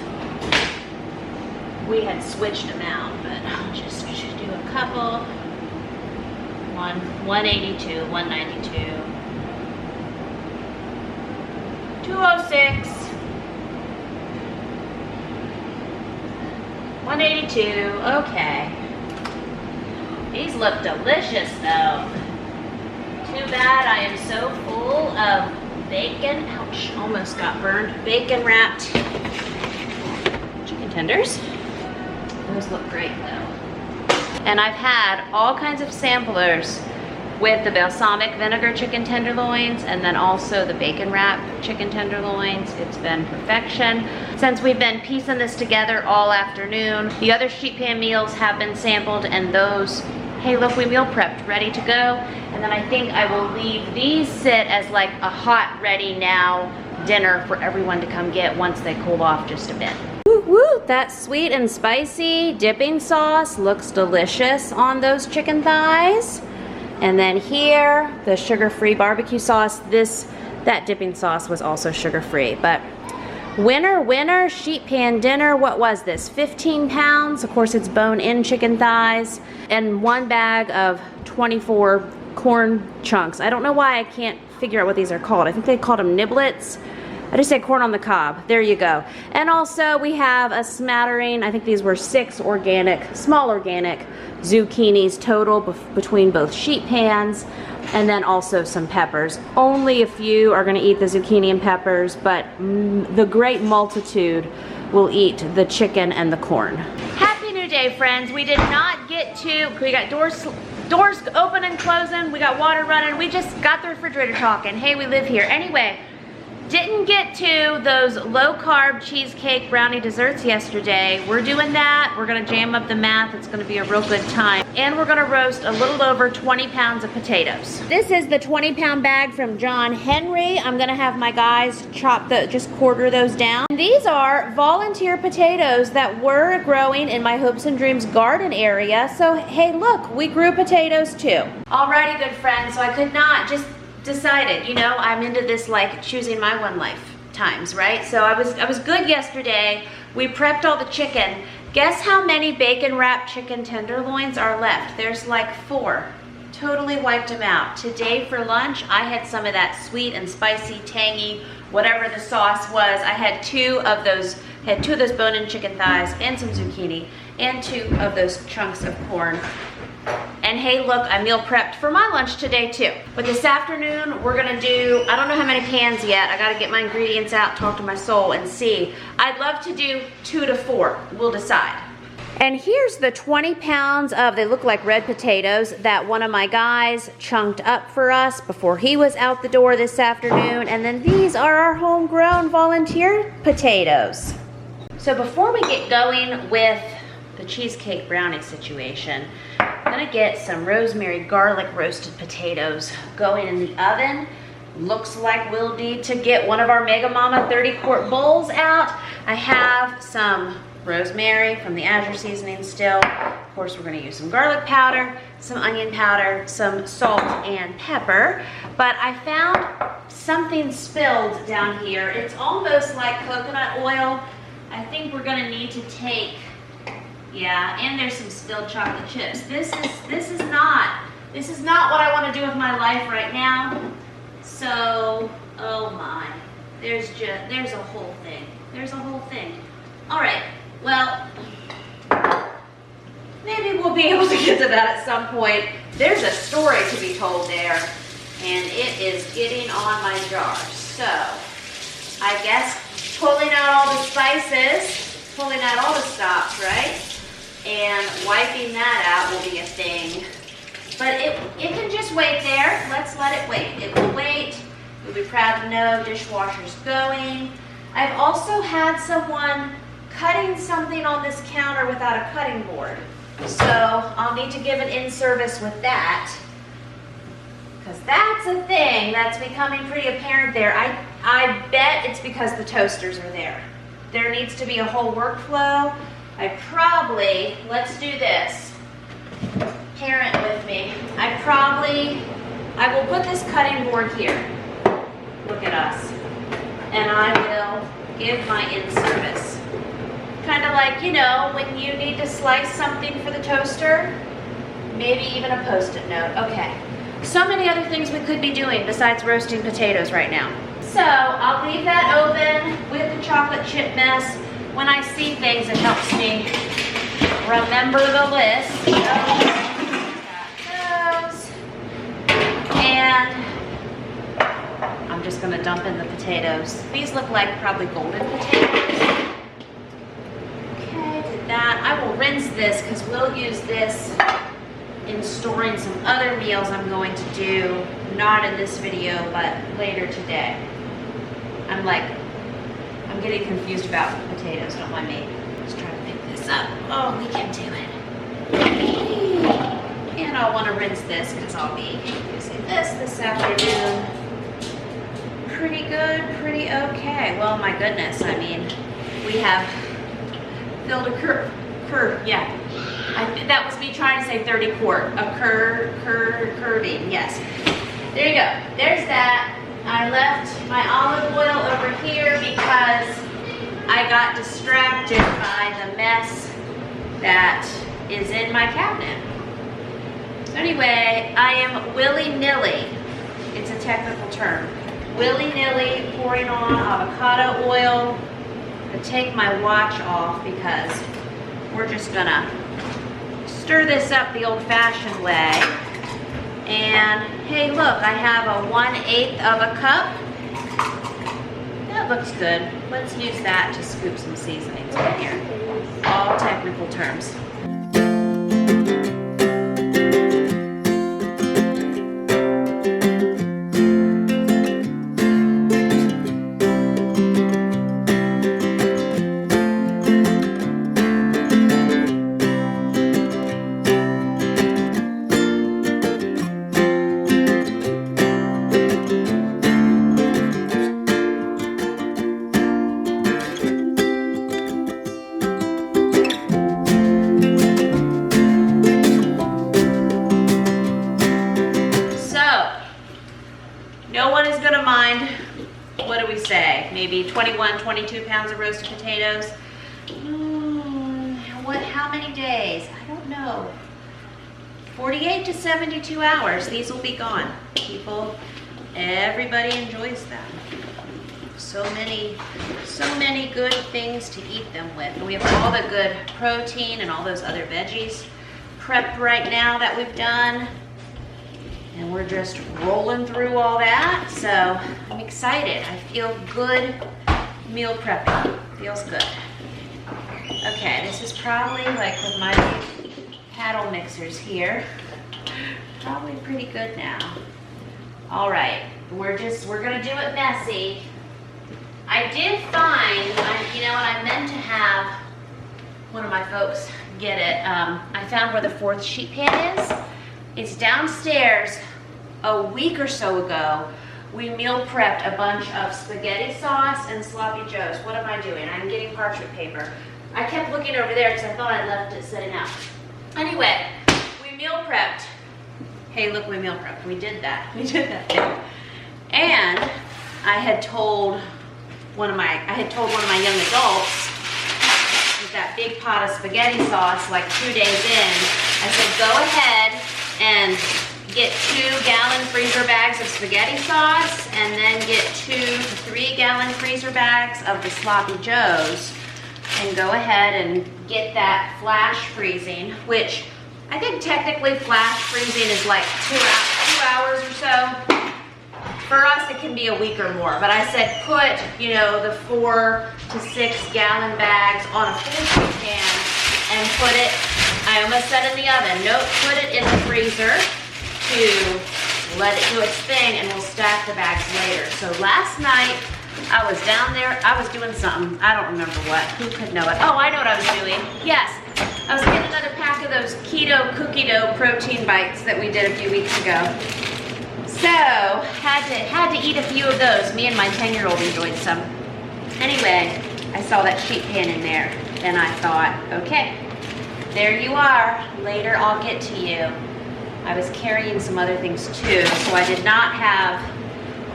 we had switched them out, but I'll just do a couple. 182, 192, 206, 182. Okay. These look delicious though. Too bad I am so full of bacon, ouch, almost got burned. Bacon wrapped chicken tenders. Those look great though. And I've had all kinds of samplers with the balsamic vinegar chicken tenderloins and then also the bacon wrapped chicken tenderloins. It's been perfection. Since we've been piecing this together all afternoon, the other sheet pan meals have been sampled and those, hey look, we meal prepped, ready to go. And then I think I will leave these sit as like a hot, ready now dinner for everyone to come get once they cool off just a bit. Woo woo, that sweet and spicy dipping sauce looks delicious on those chicken thighs. And then here, the sugar-free barbecue sauce. That dipping sauce was also sugar-free, but winner, sheet pan dinner. What was this? 15 pounds. Of course, it's bone-in chicken thighs and 1 bag of 24 corn chunks. I don't know why I can't figure out what these are called. I think they called them niblets. I just say corn on the cob. There you go. And also we have a smattering, I think these were 6 organic, small organic zucchinis total between both sheet pans, and then also some peppers. Only a few are gonna eat the zucchini and peppers, but the great multitude will eat the chicken and the corn. Happy New day, friends. We did not get to, we got doors open and closing, we got water running, we just got the refrigerator talking. Hey, we live here. Anyway, didn't get to those low-carb cheesecake brownie desserts yesterday. We're doing that. We're gonna jam up the math. It's gonna be a real good time. And we're gonna roast a little over 20 pounds of potatoes. This is the 20-pound bag from John Henry. I'm gonna have my guys just quarter those down. And these are volunteer potatoes that were growing in my Hopes and Dreams garden area. So, hey, look, we grew potatoes too. Alrighty, good friends, so I could not just decided, you know, I'm into this like choosing my one life times, right? So I was good yesterday. We prepped all the chicken. Guess how many bacon wrapped chicken tenderloins are left? There's like 4. Totally wiped them out. Today for lunch, I had some of that sweet and spicy, tangy, whatever the sauce was. I had 2 of those bone-in chicken thighs and some zucchini and 2 of those chunks of corn. And hey, look, I meal prepped for my lunch today too. But this afternoon, we're gonna do, I don't know how many pans yet. I gotta get my ingredients out, talk to my soul and see. I'd love to do 2 to 4, we'll decide. And here's the 20 pounds of, they look like red potatoes, that one of my guys chunked up for us before he was out the door this afternoon. And then these are our homegrown volunteer potatoes. So before we get going with the cheesecake brownie situation, I'm gonna get some rosemary garlic roasted potatoes going in the oven. Looks like we'll need to get one of our Mega Mama 30-quart bowls out. I have some rosemary from the Azure seasoning still. Of course, we're gonna use some garlic powder, some onion powder, some salt and pepper. But I found something spilled down here. It's almost like coconut oil. I think we're gonna need to take, yeah, and there's some spilled chocolate chips. This is not what I want to do with my life right now. So, oh my, there's a whole thing. There's a whole thing. All right, well, maybe we'll be able to get to that at some point. There's a story to be told there, and it is getting on my jar. So, I guess pulling out all the spices, pulling out all the stops, right? And wiping that out will be a thing. But it can just wait there. Let's let it wait. It will wait. You'll be proud to know dishwasher's going. I've also had someone cutting something on this counter without a cutting board. So I'll need to give an in-service with that. Because that's a thing that's becoming pretty apparent there. I bet it's because the toasters are there. There needs to be a whole workflow. Let's do this. Parent with me. I will put this cutting board here. Look at us. And I will give my in-service. Kind of like, you know, when you need to slice something for the toaster, maybe even a Post-it note. Okay. So many other things we could be doing besides roasting potatoes right now. So I'll leave that open with the chocolate chip mess. When I see things, it helps me remember the list. Got those. And I'm just gonna dump in the potatoes. These look like probably golden potatoes. Okay, did that. I will rinse this because we'll use this in storing some other meals I'm going to do, not in this video, but later today. I'm getting confused about potatoes, don't mind me. Just trying to pick this up. Oh, we can do it. And I'll want to rinse this because I'll be using this afternoon. Pretty good, pretty okay. Well, my goodness, I mean, we have filled a curd, yeah. That was me trying to say 30 quart, a curving, yes. There you go, there's that. I left my olive oil over here because I got distracted by the mess that is in my cabinet. So anyway, I am willy-nilly, it's a technical term, willy-nilly pouring on avocado oil. I'm gonna take my watch off because we're just gonna stir this up the old-fashioned way. And hey, look, I have a 1/8 of a cup. That looks good. Let's use that to scoop some seasonings in here. All technical terms. combined, what do we say? Maybe 21, 22 pounds of roasted potatoes. How many days? I don't know. 48 to 72 hours, these will be gone. People, everybody enjoys them. So many good things to eat them with. And we have all the good protein and all those other veggies prepped right now that we've done. And we're just rolling through all that. So I'm excited. I feel good meal prepping. Feels good. Okay, this is probably like with my paddle mixers here. Probably pretty good now. All right, we're gonna do it messy. I did find, you know what, I meant to have one of my folks get it. I found where the fourth sheet pan is. It's downstairs. A week or so ago, we meal prepped a bunch of spaghetti sauce and sloppy joes. What am I doing? I'm getting parchment paper. I kept looking over there because I thought I left it sitting out. Anyway, we meal prepped. Hey, look, we meal prepped. We did that. We did that thing. And I had told one of my young adults with that big pot of spaghetti sauce, like 2 days in, I said, go ahead and get 2-gallon freezer bags of spaghetti sauce and then get 2 to 3-gallon freezer bags of the sloppy joes and go ahead and get that flash freezing, which I think technically flash freezing is like 2 hours or so. For us, it can be a week or more, but I said put, you know, the 4 to 6-gallon bags on a full sheet pan and put it, I almost said in the oven, nope, put it in the freezer to let it do its thing, and we'll stack the bags later. So last night, I was down there, I was doing something, I don't remember what, who could know it? Oh, I know what I was doing, yes. I was getting another pack of those keto cookie dough protein bites that we did a few weeks ago. So, had to eat a few of those. Me and my 10-year-old enjoyed some. Anyway, I saw that sheet pan in there, and I thought, okay, there you are. Later, I'll get to you. I was carrying some other things too, so I did not have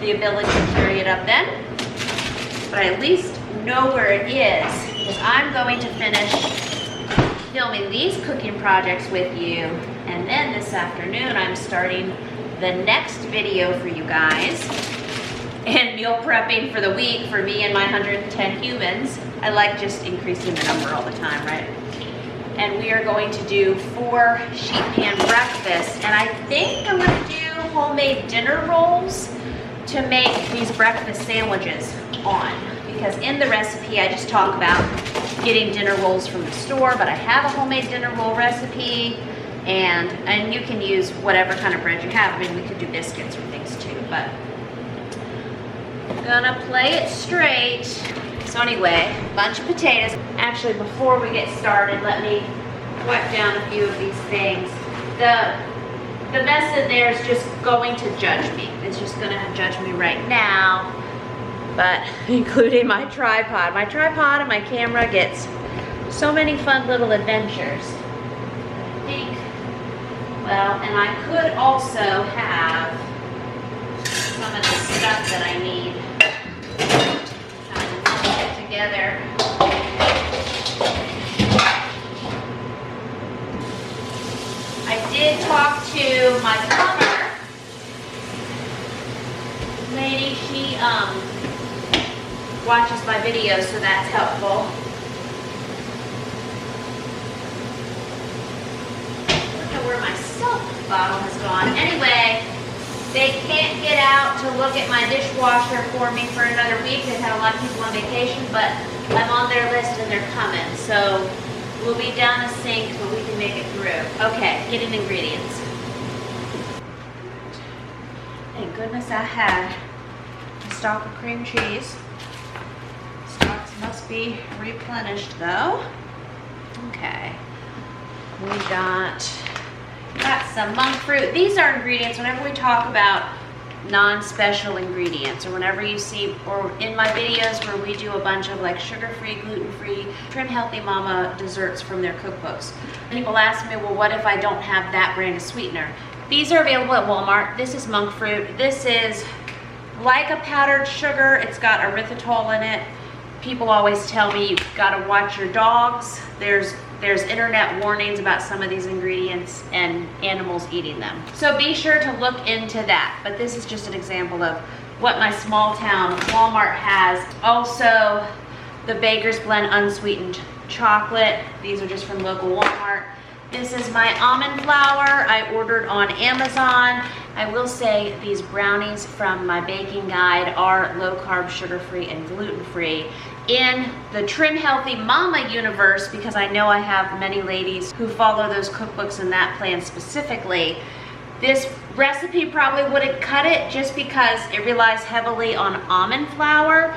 the ability to carry it up then, but I at least know where it is, because I'm going to finish filming these cooking projects with you, and then this afternoon I'm starting the next video for you guys, and meal prepping for the week for me and my 110 humans. I like just increasing the number all the time, right? And we are going to do 4 sheet pan breakfasts, and I think I'm going to do homemade dinner rolls to make these breakfast sandwiches on, because in the recipe I just talk about getting dinner rolls from the store, but I have a homemade dinner roll recipe, and you can use whatever kind of bread you have. I mean, we could do biscuits or things too, but I'm gonna play it straight. So anyway, bunch of potatoes. Actually, before we get started, let me wipe down a few of these things. The mess in there is just going to judge me. It's just gonna judge me right now, but including my tripod. My tripod and my camera gets so many fun little adventures. I think, well, and I could also have some of the stuff that I need together. I did talk to my plumber lady. She watches my videos, so that's helpful. I don't know where my soap bottle has gone. Anyway, they can't get out to look at my dishwasher for me for another week. They've had a lot of people on vacation, but I'm on their list and they're coming. So we'll be down a sink, but we can make it through. Okay, getting ingredients. Thank goodness I had a stock of cream cheese. Stocks must be replenished though. Okay, we got some monk fruit. These are ingredients whenever we talk about non-special ingredients, or whenever you see, or in my videos where we do a bunch of like sugar-free, gluten-free, trim healthy mama desserts from their cookbooks. People ask me, well, what if I don't have that brand of sweetener? These are available at Walmart. This is monk fruit. This is like a powdered sugar. It's got erythritol in it. People always tell me you've got to watch your dogs. There's internet warnings about some of these ingredients and animals eating them. So be sure to look into that. But this is just an example of what my small town Walmart has. Also, the Baker's Blend unsweetened chocolate. These are just from local Walmart. This is my almond flour I ordered on Amazon. I will say these brownies from my baking guide are low carb, sugar-free, and gluten-free. In the Trim Healthy Mama universe, because I know I have many ladies who follow those cookbooks and that plan specifically, this recipe probably wouldn't cut it just because it relies heavily on almond flour.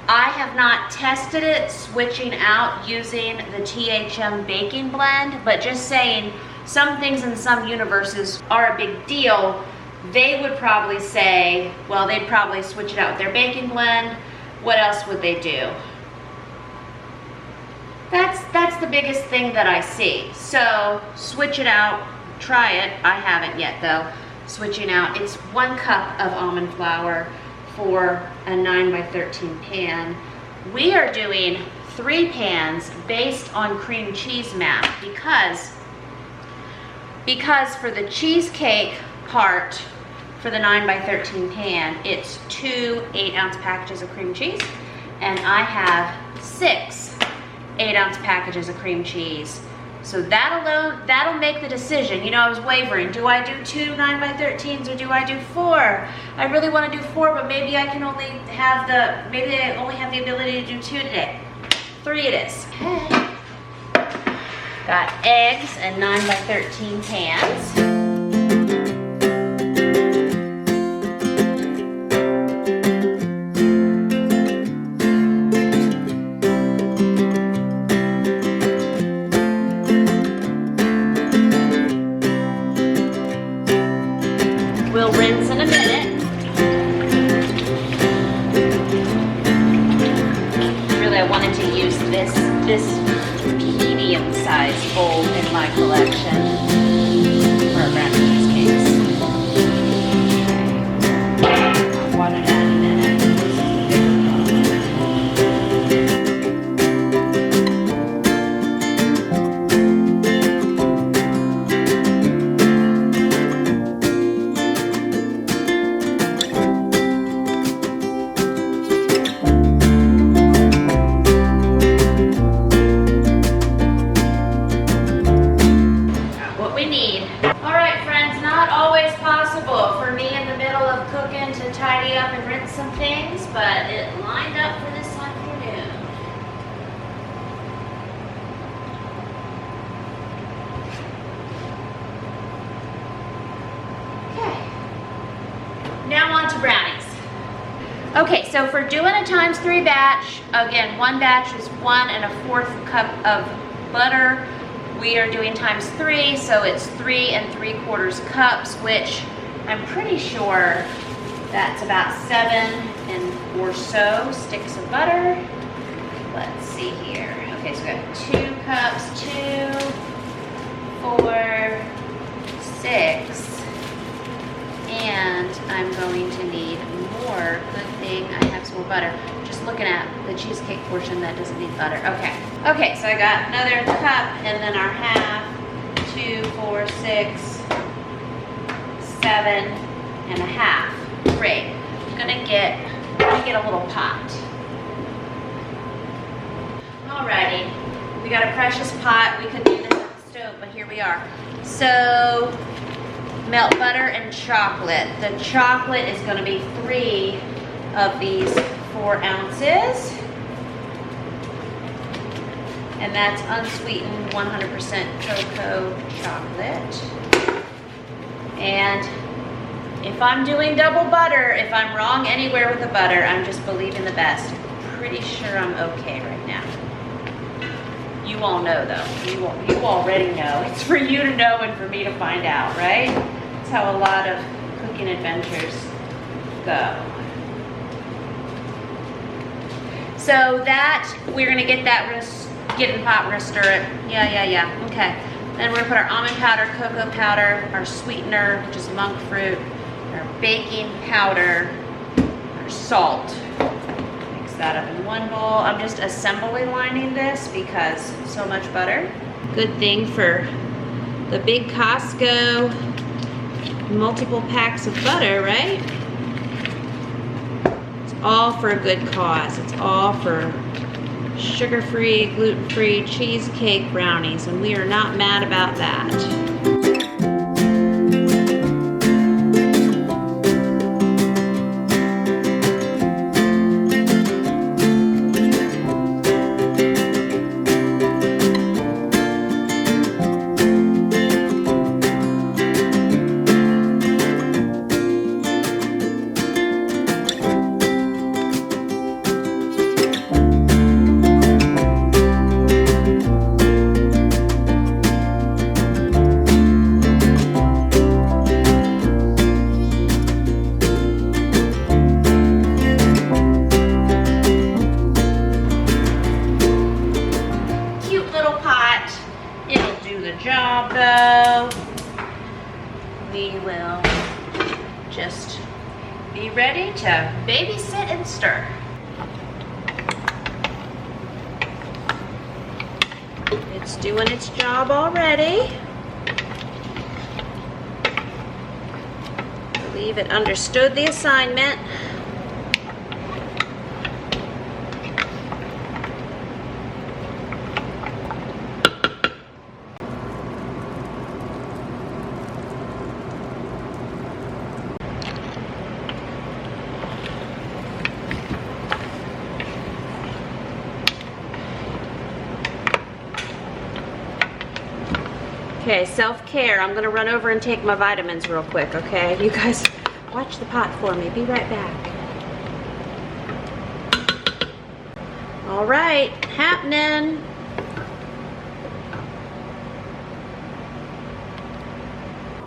I have not tested it switching out using the THM baking blend, but just saying some things in some universes are a big deal. They would probably say, well, they'd probably switch it out with their baking blend. What else would they do? That's the biggest thing that I see. So switch it out, try it. I haven't yet though. Switching out, it's 1 cup of almond flour for a 9x13 pan. We are doing 3 pans based on cream cheese math because for the cheesecake part, for the 9x13 pan, it's 2 8-ounce packages of cream cheese, and I have 6 8-ounce packages of cream cheese. So that alone, that'll make the decision. You know, I was wavering. Do I do 2 9x13s or do I do 4? I really want to do 4, but maybe I can only have maybe I only have the ability to do 2 today. 3 it is. Okay. Got eggs and 9x13 pans. We'll rinse in a minute. Really, I wanted to use this medium-sized bowl in my collection for our brownie cheesecakes. I'll water that in a minute. Tidy up and rinse some things, but it lined up for this afternoon. Okay. Now on to brownies. Okay, so for doing a ×3 batch, again, 1 batch is 1 1/4 cup of butter. We are doing ×3, so it's 3 3/4 cups, which I'm pretty sure that's about 7 or so sticks of butter. Let's see here. Okay, so we got 2 cups, 2, 4, 6, and I'm going to need more. Good thing I have some more butter. Just looking at the cheesecake portion that doesn't need butter. Okay. Okay, so I got another cup and then our half, 2, 4, 6, 7 1/2. Great. I'm gonna get a little pot. Alrighty, we got a precious pot. We could do this at the stove, but here we are. So, melt butter and chocolate. The chocolate is gonna be 3 of these 4 ounces. And that's unsweetened 100% cocoa chocolate. And if I'm doing double butter, if I'm wrong anywhere with the butter, I'm just believing the best. Pretty sure I'm okay right now. You all know though. You already know. It's for you to know and for me to find out, right? That's how a lot of cooking adventures go. So that, we're gonna get that, we're gonna get in the pot, we're gonna stir it. Yeah, okay. Then we're gonna put our almond powder, cocoa powder, our sweetener, which is monk fruit, our baking powder, salt. Mix that up in one bowl. I'm just assembly lining this because so much butter. Good thing for the big Costco multiple packs of butter, right? It's all for a good cause. It's all for sugar-free, gluten-free cheesecake brownies, and we are not mad about that. Job though, we will just be ready to babysit and stir. It's doing its job already. I believe it understood the assignment. Okay, self-care. I'm gonna run over and take my vitamins real quick, okay? You guys watch the pot for me. Be right back. All right, happening.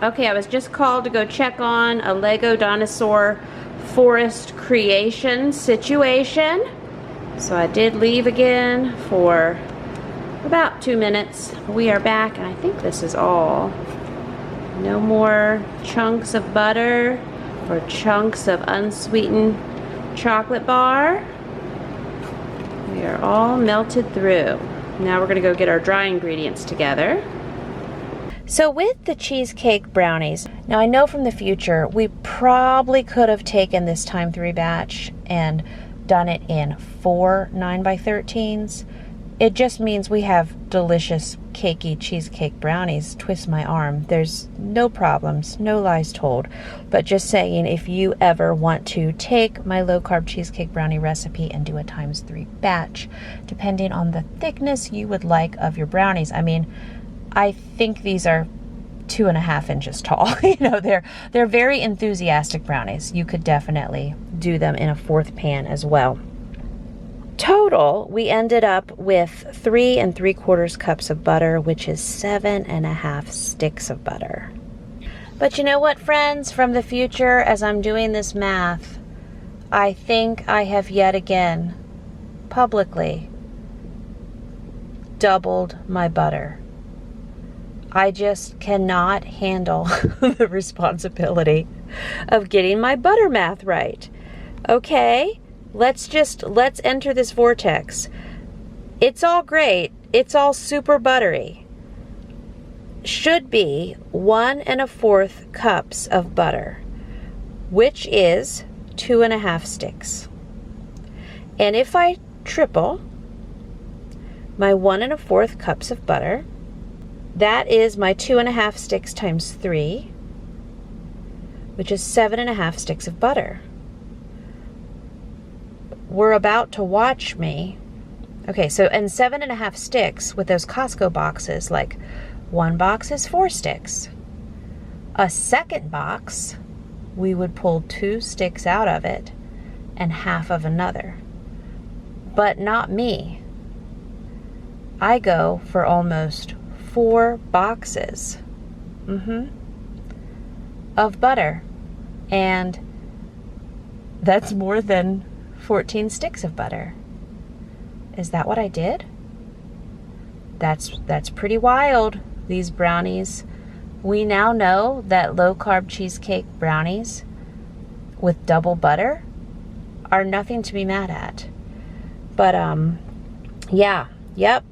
Okay, I was just called to go check on a Lego dinosaur forest creation situation. So I did leave again for about 2 minutes. We are back, and I think this is all. No more chunks of butter or chunks of unsweetened chocolate bar. We are all melted through. Now we're gonna go get our dry ingredients together. So with the cheesecake brownies, now I know from the future we probably could have taken this time 3 batch and done it in 4 9x13s. It just means we have delicious cakey cheesecake brownies. Twist my arm. There's no problems, no lies told. But just saying, if you ever want to take my low-carb cheesecake brownie recipe and do a ×3 batch, depending on the thickness you would like of your brownies. I mean, I think these are 2.5 inches tall. You know, they're very enthusiastic brownies. You could definitely do them in a 4th pan as well. Total, we ended up with 3 3/4 cups of butter, which is 7.5 sticks of butter. But you know what, friends? From the future, as I'm doing this math, I think I have yet again, publicly, doubled my butter. I just cannot handle the responsibility of getting my butter math right. Okay? Let's enter this vortex. It's all great. It's all super buttery. Should be 1 1/4 cups of butter, which is 2.5 sticks. And if I triple my 1 1/4 cups of butter, that is my 2.5 sticks times 3, which is 7.5 sticks of butter. We're about to watch me. Okay, so, and 7.5 sticks with those Costco boxes, like 1 box is 4 sticks. A second box, we would pull 2 sticks out of it and half of another. But not me. I go for almost 4 boxes of butter. And that's more than 14 sticks of butter. Is that what I did? That's pretty wild, these brownies. We now know that low-carb cheesecake brownies with double butter are nothing to be mad at. But yeah, yep,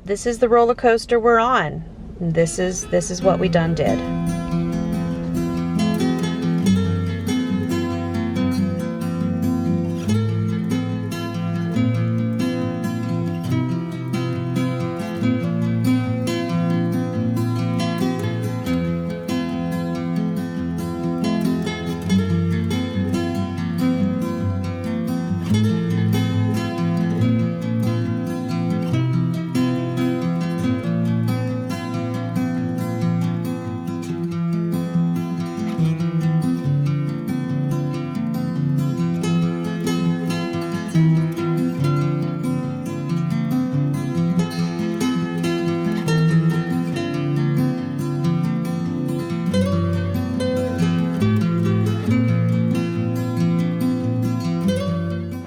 this is the roller coaster we're on. This is what we done did.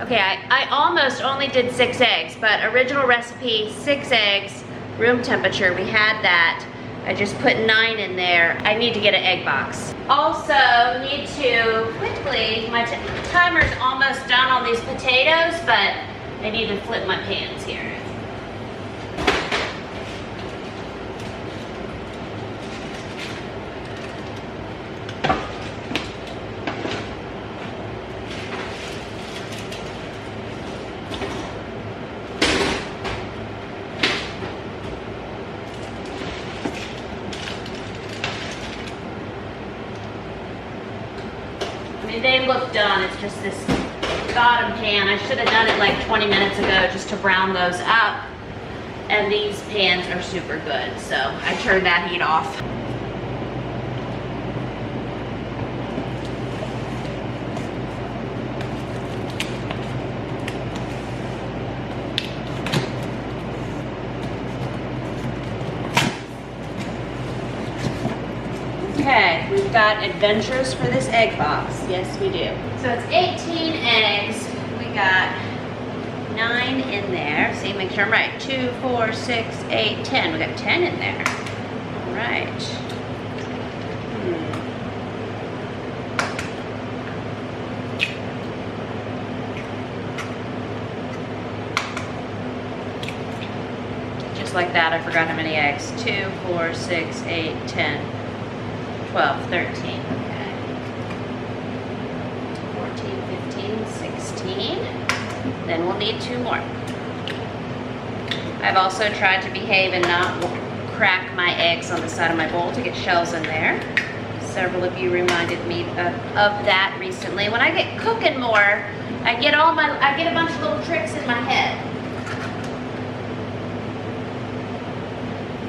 Okay, I almost only did 6 eggs, but original recipe, 6 eggs, room temperature, we had that. I just put 9 in there. I need to get an egg box. Also need to quickly, my timer's almost done on these potatoes, but I need to flip my pans here. They look done. It's just this bottom pan. I should have done it like 20 minutes ago just to brown those up. And these pans are super good, so I turned that heat off. Okay, we've got adventures for this egg box. Yes, we do. So it's 18 eggs. We got 9 in there. See, make sure I'm right. 2, 4, 6, 8, 10. We got 10 in there. All right. Just like that, I forgot how many eggs. 2, 4, 6, 8, 10. 12, 13, okay. 14, 15, 16. Then we'll need 2 more. I've also tried to behave and not crack my eggs on the side of my bowl to get shells in there. Several of you reminded me of that recently. When I get cooking more, I get a bunch of little tricks in my head.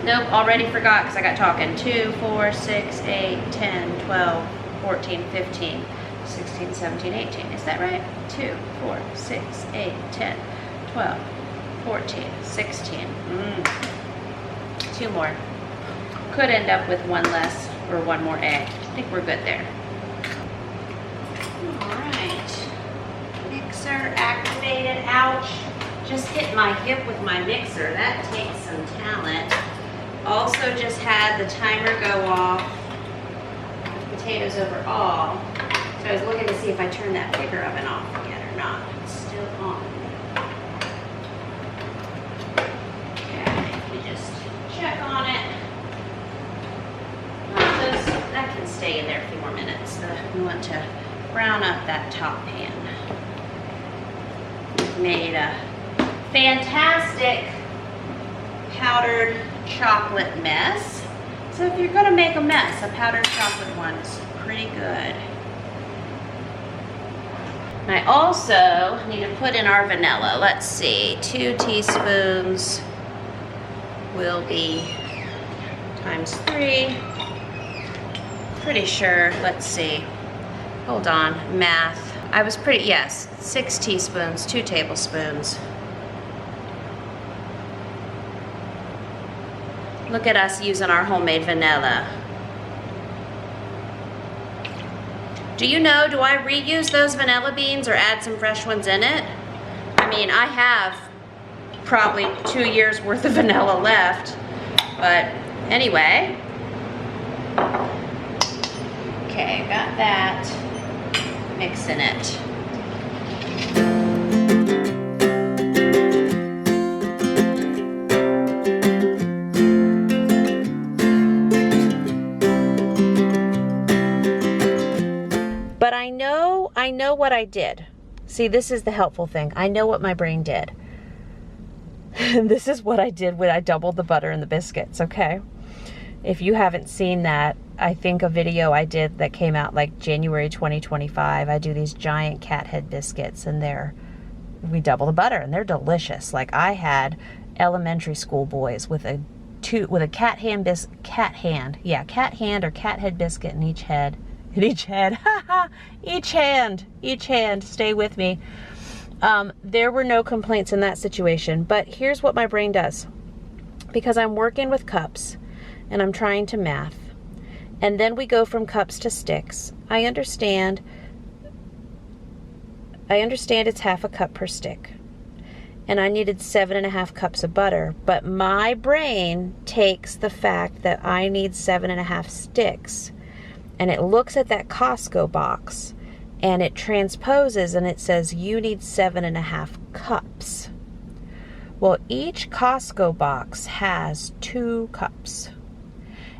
Nope, already forgot because I got talking. 2, 4, 6, 8, 10, 12, 14, 15, 16, 17, 18. Is that right? 2, 4, 6, 8, 10, 12, 14, 16. 2 more. Could end up with 1 less or 1 more egg. I think we're good there. All right. Mixer activated. Ouch. Just hit my hip with my mixer. That takes some talent. Also just had the timer go off, potatoes over all. So I was looking to see if I turned that bigger oven off yet or not. It's still on. Okay, let me just check on it. That can stay in there a few more minutes. We want to brown up that top pan. We've made a fantastic powdered chocolate mess. So if you're gonna make a mess, a powdered chocolate one is pretty good. I also need to put in our vanilla. Let's see, 2 teaspoons will be times 3. Pretty sure, let's see. Hold on, math. I was pretty, yes, 6 teaspoons, 2 tablespoons. Look at us using our homemade vanilla. Do you know, do I reuse those vanilla beans or add some fresh ones in it? I mean, I have probably 2 years worth of vanilla left, but anyway. Okay, got that. Mixing it. But I know what I did. See, this is the helpful thing. I know what my brain did. This is what I did when I doubled the butter in the biscuits, okay? If you haven't seen that, I think a video I did that came out like January 2025, I do these giant cat head biscuits, and we double the butter and they're delicious. Like, I had elementary school boys with a cat hand or cat head biscuit in each head. Each hand, stay with me. There were no complaints in that situation, but here's what my brain does. Because I'm working with cups and I'm trying to math, and then we go from cups to sticks. I understand it's half a cup per stick, and I needed 7.5 cups of butter, but my brain takes the fact that I need 7.5 sticks, and it looks at that Costco box and it transposes and it says you need 7.5 cups. Well, each Costco box has 2 cups.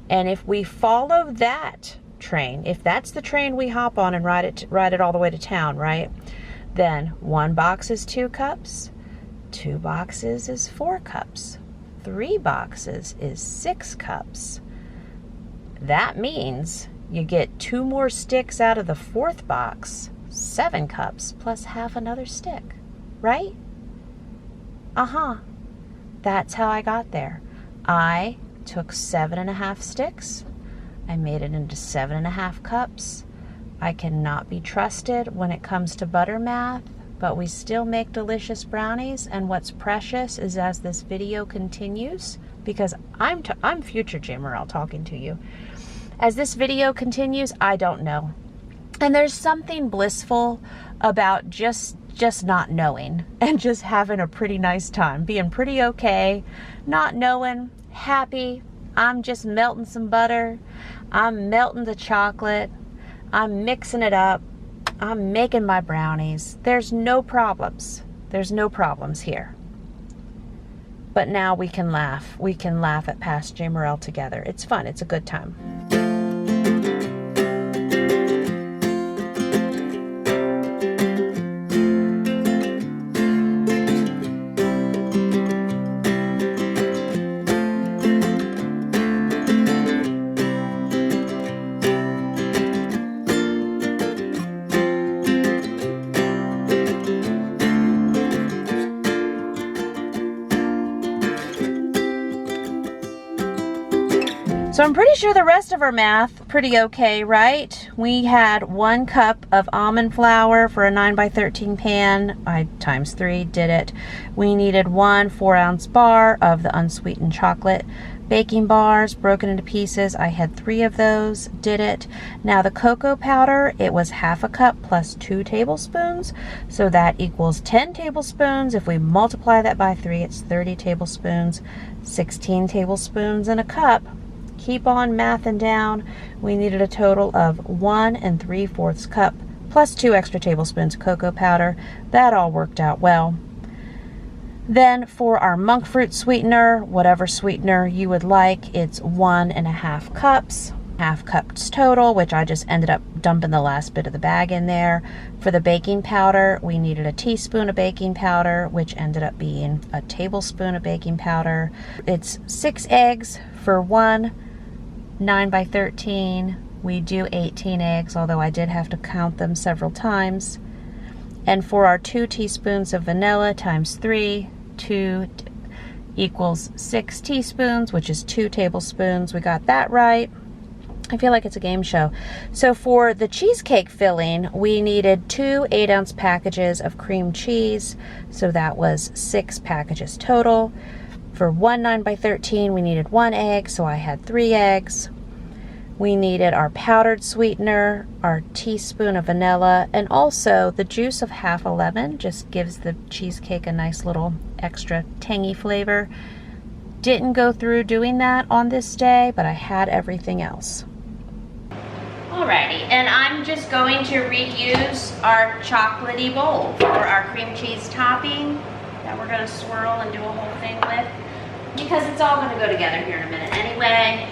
And if we follow that train, if that's the train we hop on and ride it all the way to town, right? Then 1 box is 2 cups, 2 boxes is 4 cups, 3 boxes is 6 cups. That means you get 2 more sticks out of the 4th box, 7 cups plus half another stick, right? That's how I got there. I took 7.5 sticks, I made it into 7.5 cups. I cannot be trusted when it comes to butter math, but we still make delicious brownies, and what's precious is as this video continues, because I'm future Jamerrill talking to you. As this video continues, I don't know. And there's something blissful about just not knowing and just having a pretty nice time, being pretty okay, not knowing, happy. I'm just melting some butter. I'm melting the chocolate. I'm mixing it up. I'm making my brownies. There's no problems. There's no problems here. But now we can laugh. We can laugh at past Jamerrill together. It's fun. It's a good time. So I'm pretty sure the rest of our math pretty okay, right? We had 1 cup of almond flour for a 9x13 pan. I times 3 did it. We needed 1 4-ounce bar of the unsweetened chocolate baking bars broken into pieces. I had 3 of those, did it. Now the cocoa powder, it was half a cup plus 2 tablespoons. So that equals 10 tablespoons. If we multiply that by 3, it's 30 tablespoons, 16 tablespoons in a cup. Keep on mathing down. We needed a total of 1 3/4 cup plus 2 extra tablespoons of cocoa powder. That all worked out well. Then for our monk fruit sweetener, whatever sweetener you would like, it's 1.5 cups, half cups total, which I just ended up dumping the last bit of the bag in there. For the baking powder, we needed a teaspoon of baking powder, which ended up being a tablespoon of baking powder. It's 6 eggs for 1 9x13. We do 18 eggs, although I did have to count them several times. And for our 2 teaspoons of vanilla times 3, 2 equals 6 teaspoons, which is 2 tablespoons. We got that right. I feel like it's a game show. So for the cheesecake filling, we needed 2 8-ounce packages of cream cheese. So that was 6 packages total. For 1 9x13, we needed 1 egg, so I had 3 eggs. We needed our powdered sweetener, our teaspoon of vanilla, and also the juice of half a lemon just gives the cheesecake a nice little extra tangy flavor. Didn't go through doing that on this day, but I had everything else. Alrighty, and I'm just going to reuse our chocolatey bowl for our cream cheese topping that we're gonna swirl and do a whole thing with, because it's all gonna go together here in a minute anyway.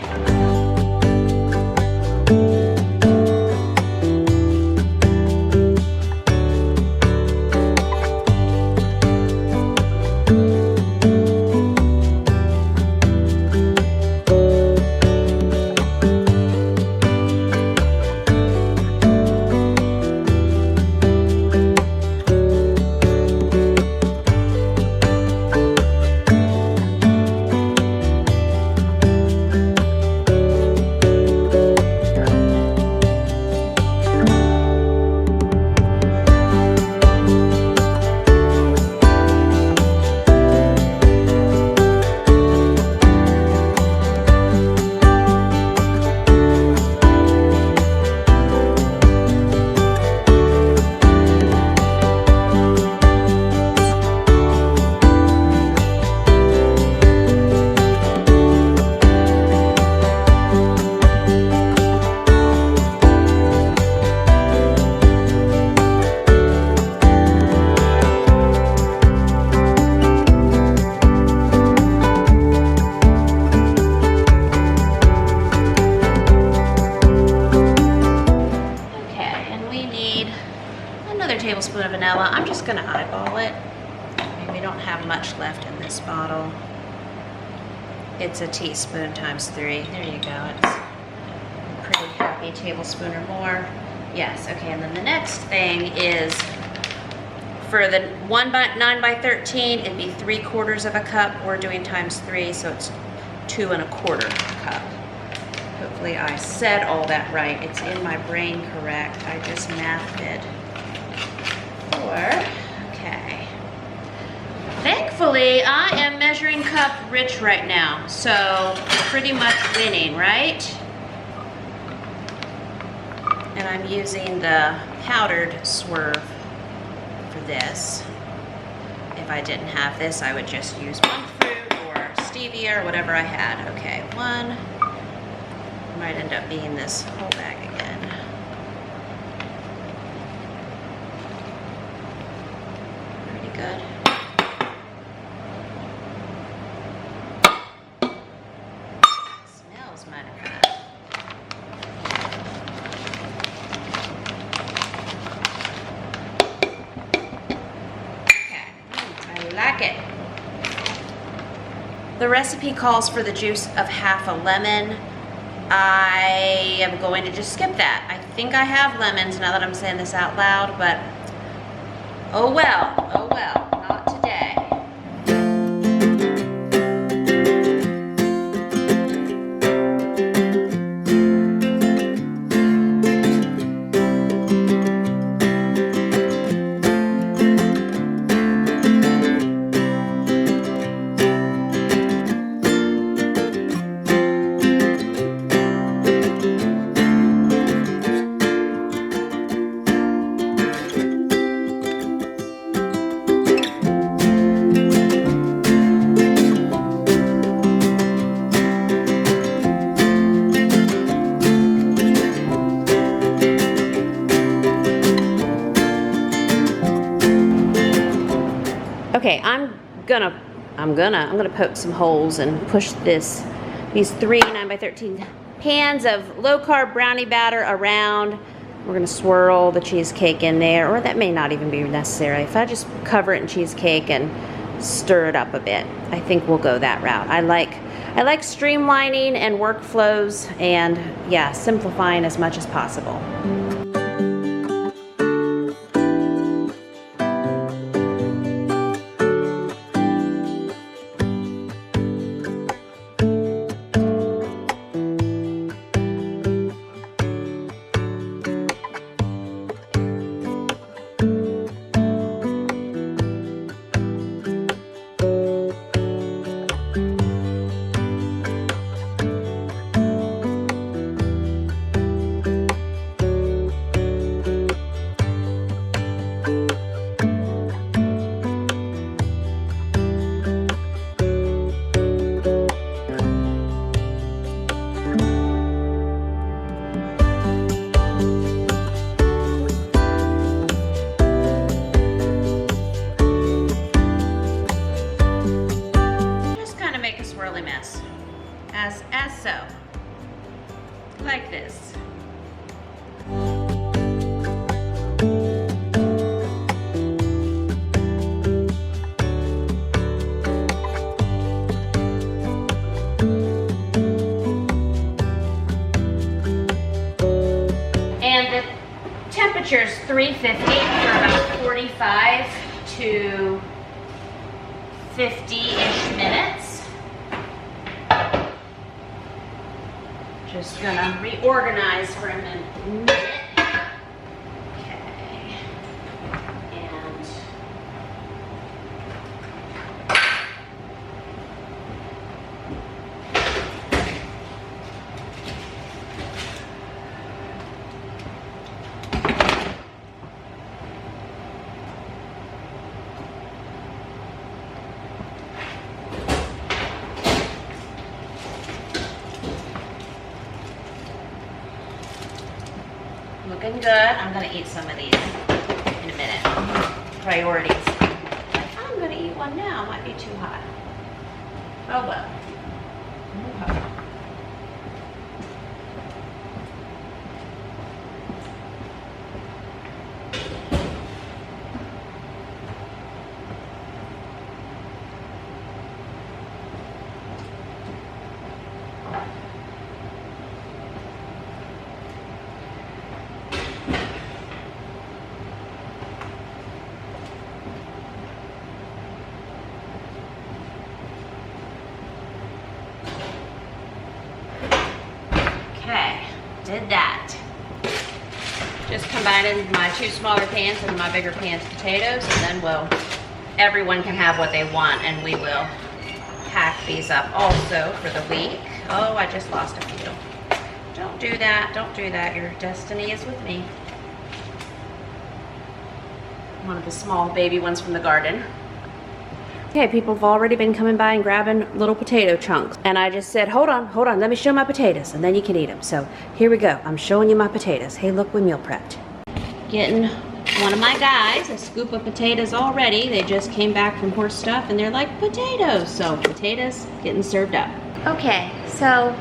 Tablespoon of vanilla. I'm just gonna eyeball it. I mean, we don't have much left in this bottle. It's a teaspoon times 3. There you go. It's a pretty happy tablespoon or more. Yes, okay, and then the next thing is for the 9 by 13, it'd be 3/4 of a cup. We're doing times 3, so it's 2 1/4 cup. Hopefully I said all that right. It's in my brain correct. I just mathed it. Okay. Thankfully, I am measuring cup rich right now, so pretty much winning, right? And I'm using the powdered swerve for this. If I didn't have this, I would just use monk fruit or stevia or whatever I had. Okay, one. Might end up being this whole bag again. Good. Smells mighty good. Okay, I like it. The recipe calls for the juice of half a lemon. I am going to just skip that. I think I have lemons now that I'm saying this out loud, but oh well, not today. Okay, I'm gonna poke some holes and push these 3 9 by 13 pans of low-carb brownie batter around. We're gonna swirl the cheesecake in there, or that may not even be necessary. If I just cover it in cheesecake and stir it up a bit, I think we'll go that route. I like streamlining and workflows and, yeah, simplifying as much as possible. And the temperature's 350 for about 45 to 50-ish minutes. Just gonna reorganize for a minute. Okay. And looking good. I'm gonna eat some of these in a minute. Priorities. I'm gonna eat one now. Might be too hot. Oh well. Okay. Did that. Just combining my 2 smaller pans and my bigger pan's potatoes, and then everyone can have what they want, and we will pack these up also for the week. Oh, I just lost a few. Don't do that, don't do that. Your destiny is with me. One of the small baby ones from the garden. Okay, people have already been coming by and grabbing little potato chunks. And I just said, hold on, let me show my potatoes, and then you can eat them. So here we go, I'm showing you my potatoes. Hey, look, we meal prepped. Getting one of my guys a scoop of potatoes already. They just came back from horse stuff, and they're like, potatoes. So potatoes getting served up. Okay, so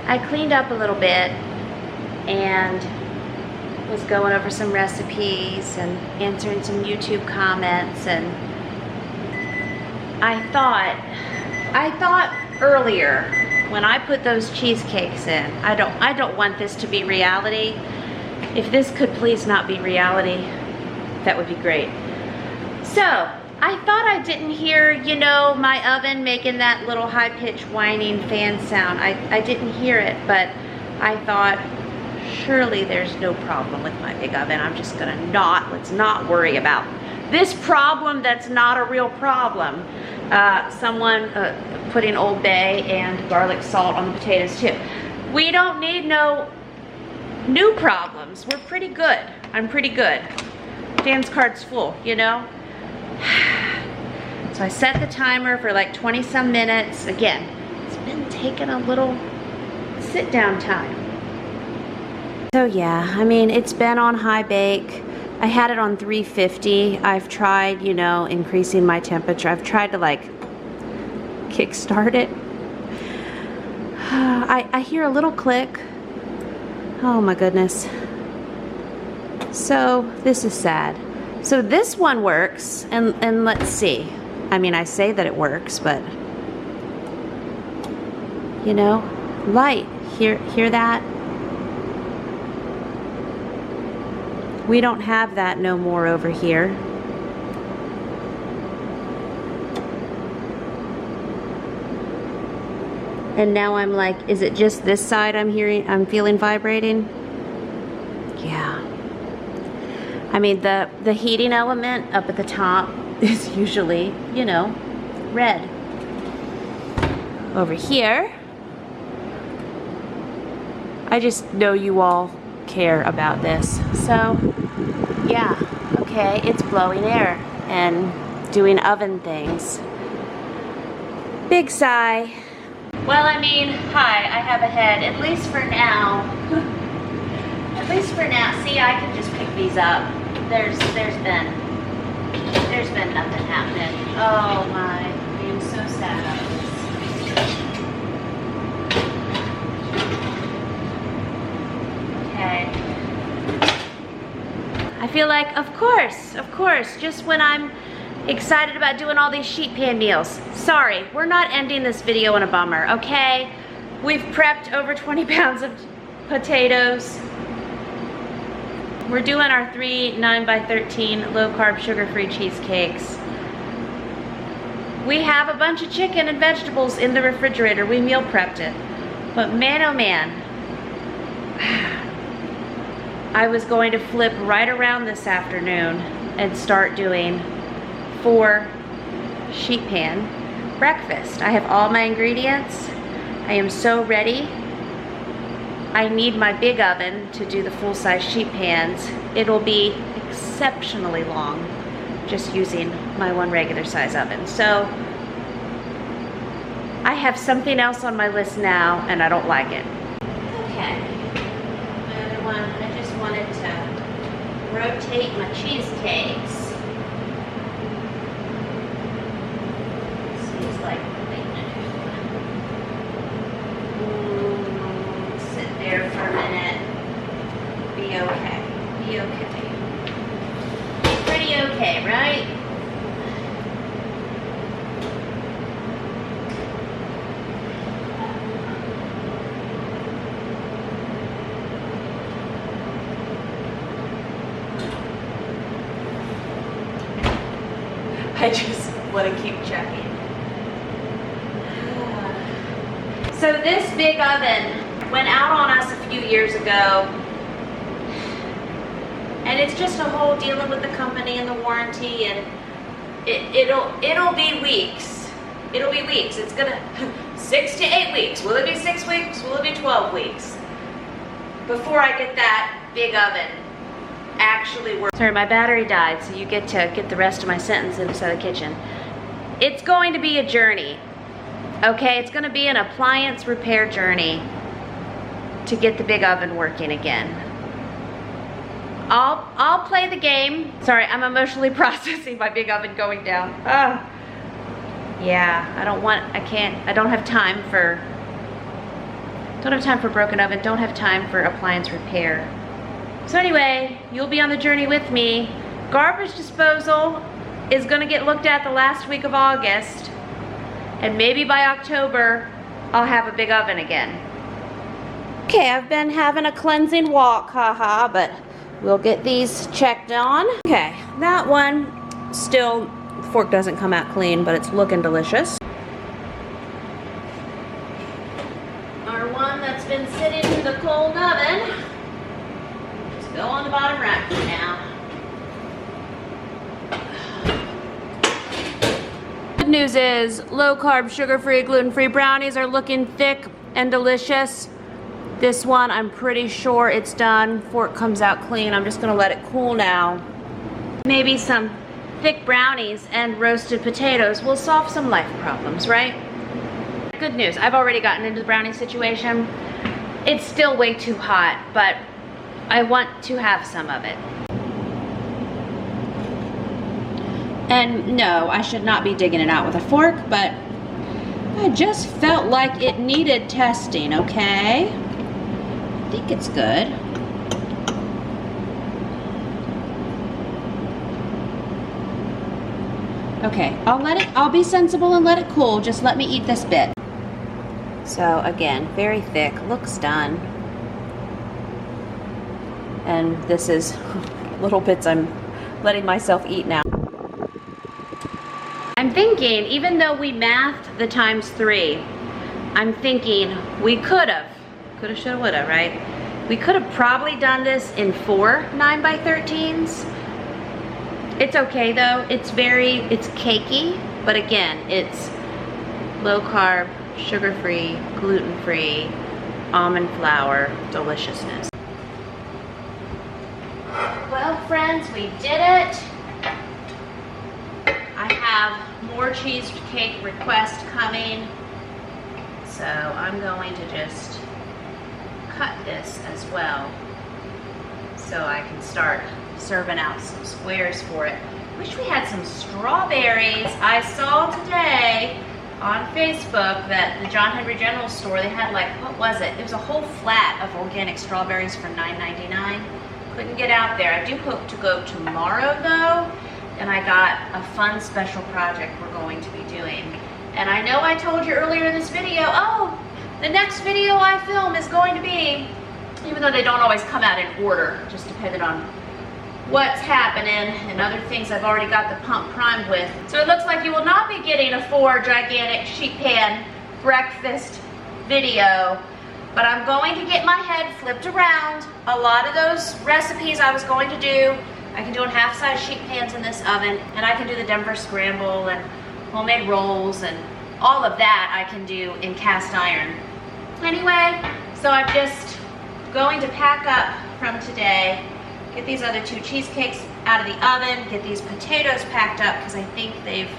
I cleaned up a little bit and was going over some recipes and answering some YouTube comments, and I thought earlier when I put those cheesecakes in, I don't want this to be reality. If this could please not be reality, that would be great. So I thought I didn't hear, you know, my oven making that little high-pitched whining fan sound. I didn't hear it, but I thought surely there's no problem with my big oven. I'm just gonna let's not worry about this problem that's not a real problem. Someone putting Old Bay and garlic salt on the potatoes too. We don't need no new problems. We're pretty good. I'm pretty good. Dan's card's full, you know? So I set the timer for like 20 some minutes. Again, it's been taking a little sit down time. So yeah, I mean, it's been on high bake. I had it on 350. I've tried, you know, increasing my temperature. I've tried to like kickstart it. I hear a little click. Oh my goodness. So this is sad. So this one works, and let's see. I mean, I say that it works, but you know, light. Hear that? We don't have that no more over here. And now I'm like, is it just this side I'm feeling vibrating? Yeah. I mean, the heating element up at the top is usually, you know, red. Over here, I just know you all care about this. So yeah, okay, it's blowing air and doing oven things. Big sigh. Well, I mean, hi, I have a head, at least for now. At least for now. See, I can just pick these up. There's been nothing happening. Oh my, I am so sad about this. Okay. I feel like, of course, just when I'm excited about doing all these sheet pan meals. Sorry, we're not ending this video on a bummer, okay? We've prepped over 20 pounds of potatoes. We're doing our 3 9x13 low-carb sugar-free cheesecakes. We have a bunch of chicken and vegetables in the refrigerator. We meal prepped it. But man, oh man, I was going to flip right around this afternoon and start doing 4 sheet pan breakfast. I have all my ingredients. I am so ready. I need my big oven to do the full-size sheet pans. It'll be exceptionally long just using my 1 regular size oven. So I have something else on my list now and I don't like it. Okay, my other one, I just wanted to rotate my cheesecakes. Seems like sit there for a minute. Be okay. Be okay. Be pretty okay, right? I just want to keep checking. So this big oven went out on us a few years ago, and it's just a whole dealing with the company and the warranty, and it'll be weeks. It'll be weeks. It's gonna 6 to 8 weeks. Will it be 6 weeks? Will it be 12 weeks before I get that big oven actually work? Sorry, my battery died, so you get to get the rest of my sentence inside the kitchen. It's going to be a journey, okay? It's gonna be an appliance repair journey to get the big oven working again. I'll play the game. Sorry, I'm emotionally processing my big oven going down. Oh, yeah, I don't have time for broken oven, don't have time for appliance repair. So anyway, you'll be on the journey with me. Garbage disposal is gonna get looked at the last week of August, and maybe by October, I'll have a big oven again. Okay, I've been having a cleansing walk, haha, but we'll get these checked on. Okay, that one still, the fork doesn't come out clean, but it's looking delicious. Our one that's been sitting in the cold oven, just go on the bottom rack for now. Good news is low-carb, sugar-free, gluten-free brownies are looking thick and delicious. This one, I'm pretty sure it's done. Fork comes out clean. I'm just gonna let it cool now. Maybe some thick brownies and roasted potatoes will solve some life problems, right? Good news, I've already gotten into the brownie situation. It's still way too hot, but I want to have some of it. And no, I should not be digging it out with a fork, but I just felt like it needed testing, okay? I think it's good. Okay, I'll be sensible and let it cool. Just let me eat this bit. So again, very thick, looks done. And this is little bits I'm letting myself eat now. I'm thinking, even though we mathed the ×3, I'm thinking we could've, shoulda, woulda, right? We could have probably done this in 4 9x13s. It's okay though, it's cakey, but again, it's low carb, sugar-free, gluten-free, almond flour deliciousness. Well friends, we did it. I have more cheesecake requests coming, so I'm going to just cut this as well so I can start serving out some squares for it. Wish we had some strawberries. I saw today on Facebook that the John Henry General Store, they had like, what was it? It was a whole flat of organic strawberries for $9.99. Couldn't get out there. I do hope to go tomorrow though, and I got a fun special project we're going to be doing. And I know I told you earlier in this video, oh, the next video I film is going to be even though they don't always come out in order, just depending on what's happening and other things I've already got the pump primed with. So it looks like you will not be getting a 4 gigantic sheet pan breakfast video, but I'm going to get my head flipped around. A lot of those recipes I was going to do, I can do in half-size sheet pans in this oven, and I can do the Denver scramble and homemade rolls and all of that I can do in cast iron. Anyway, so I'm just going to pack up from today, get these other 2 cheesecakes out of the oven, get these potatoes packed up because I think they've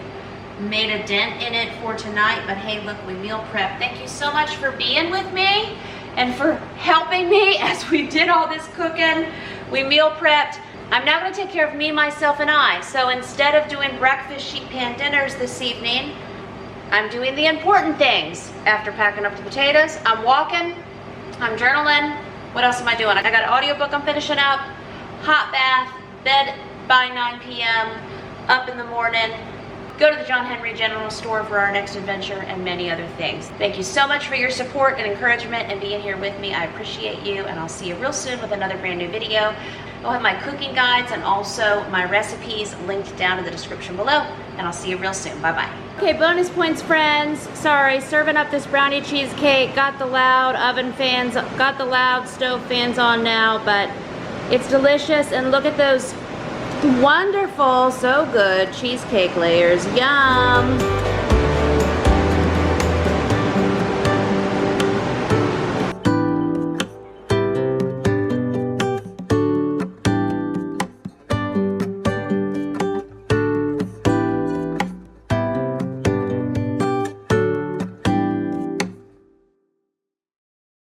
made a dent in it for tonight. But hey, look, we meal prep. Thank you so much for being with me and for helping me as we did all this cooking. We meal prepped. I'm now going to take care of me, myself, and I. So instead of doing breakfast sheet pan dinners this evening, I'm doing the important things. After packing up the potatoes, I'm walking, I'm journaling. What else am I doing? I got an audiobook I'm finishing up, hot bath, bed by 9 p.m., up in the morning, go to the John Henry General Store for our next adventure, and many other things. Thank you so much for your support and encouragement and being here with me. I appreciate you, and I'll see you real soon with another brand new video. I'll have my cooking guides and also my recipes linked down in the description below, and I'll see you real soon. Bye-bye. Okay, bonus points, friends. Sorry, serving up this brownie cheesecake. Got the loud oven fans, got the loud stove fans on now, but it's delicious. And look at those wonderful, so good cheesecake layers. Yum.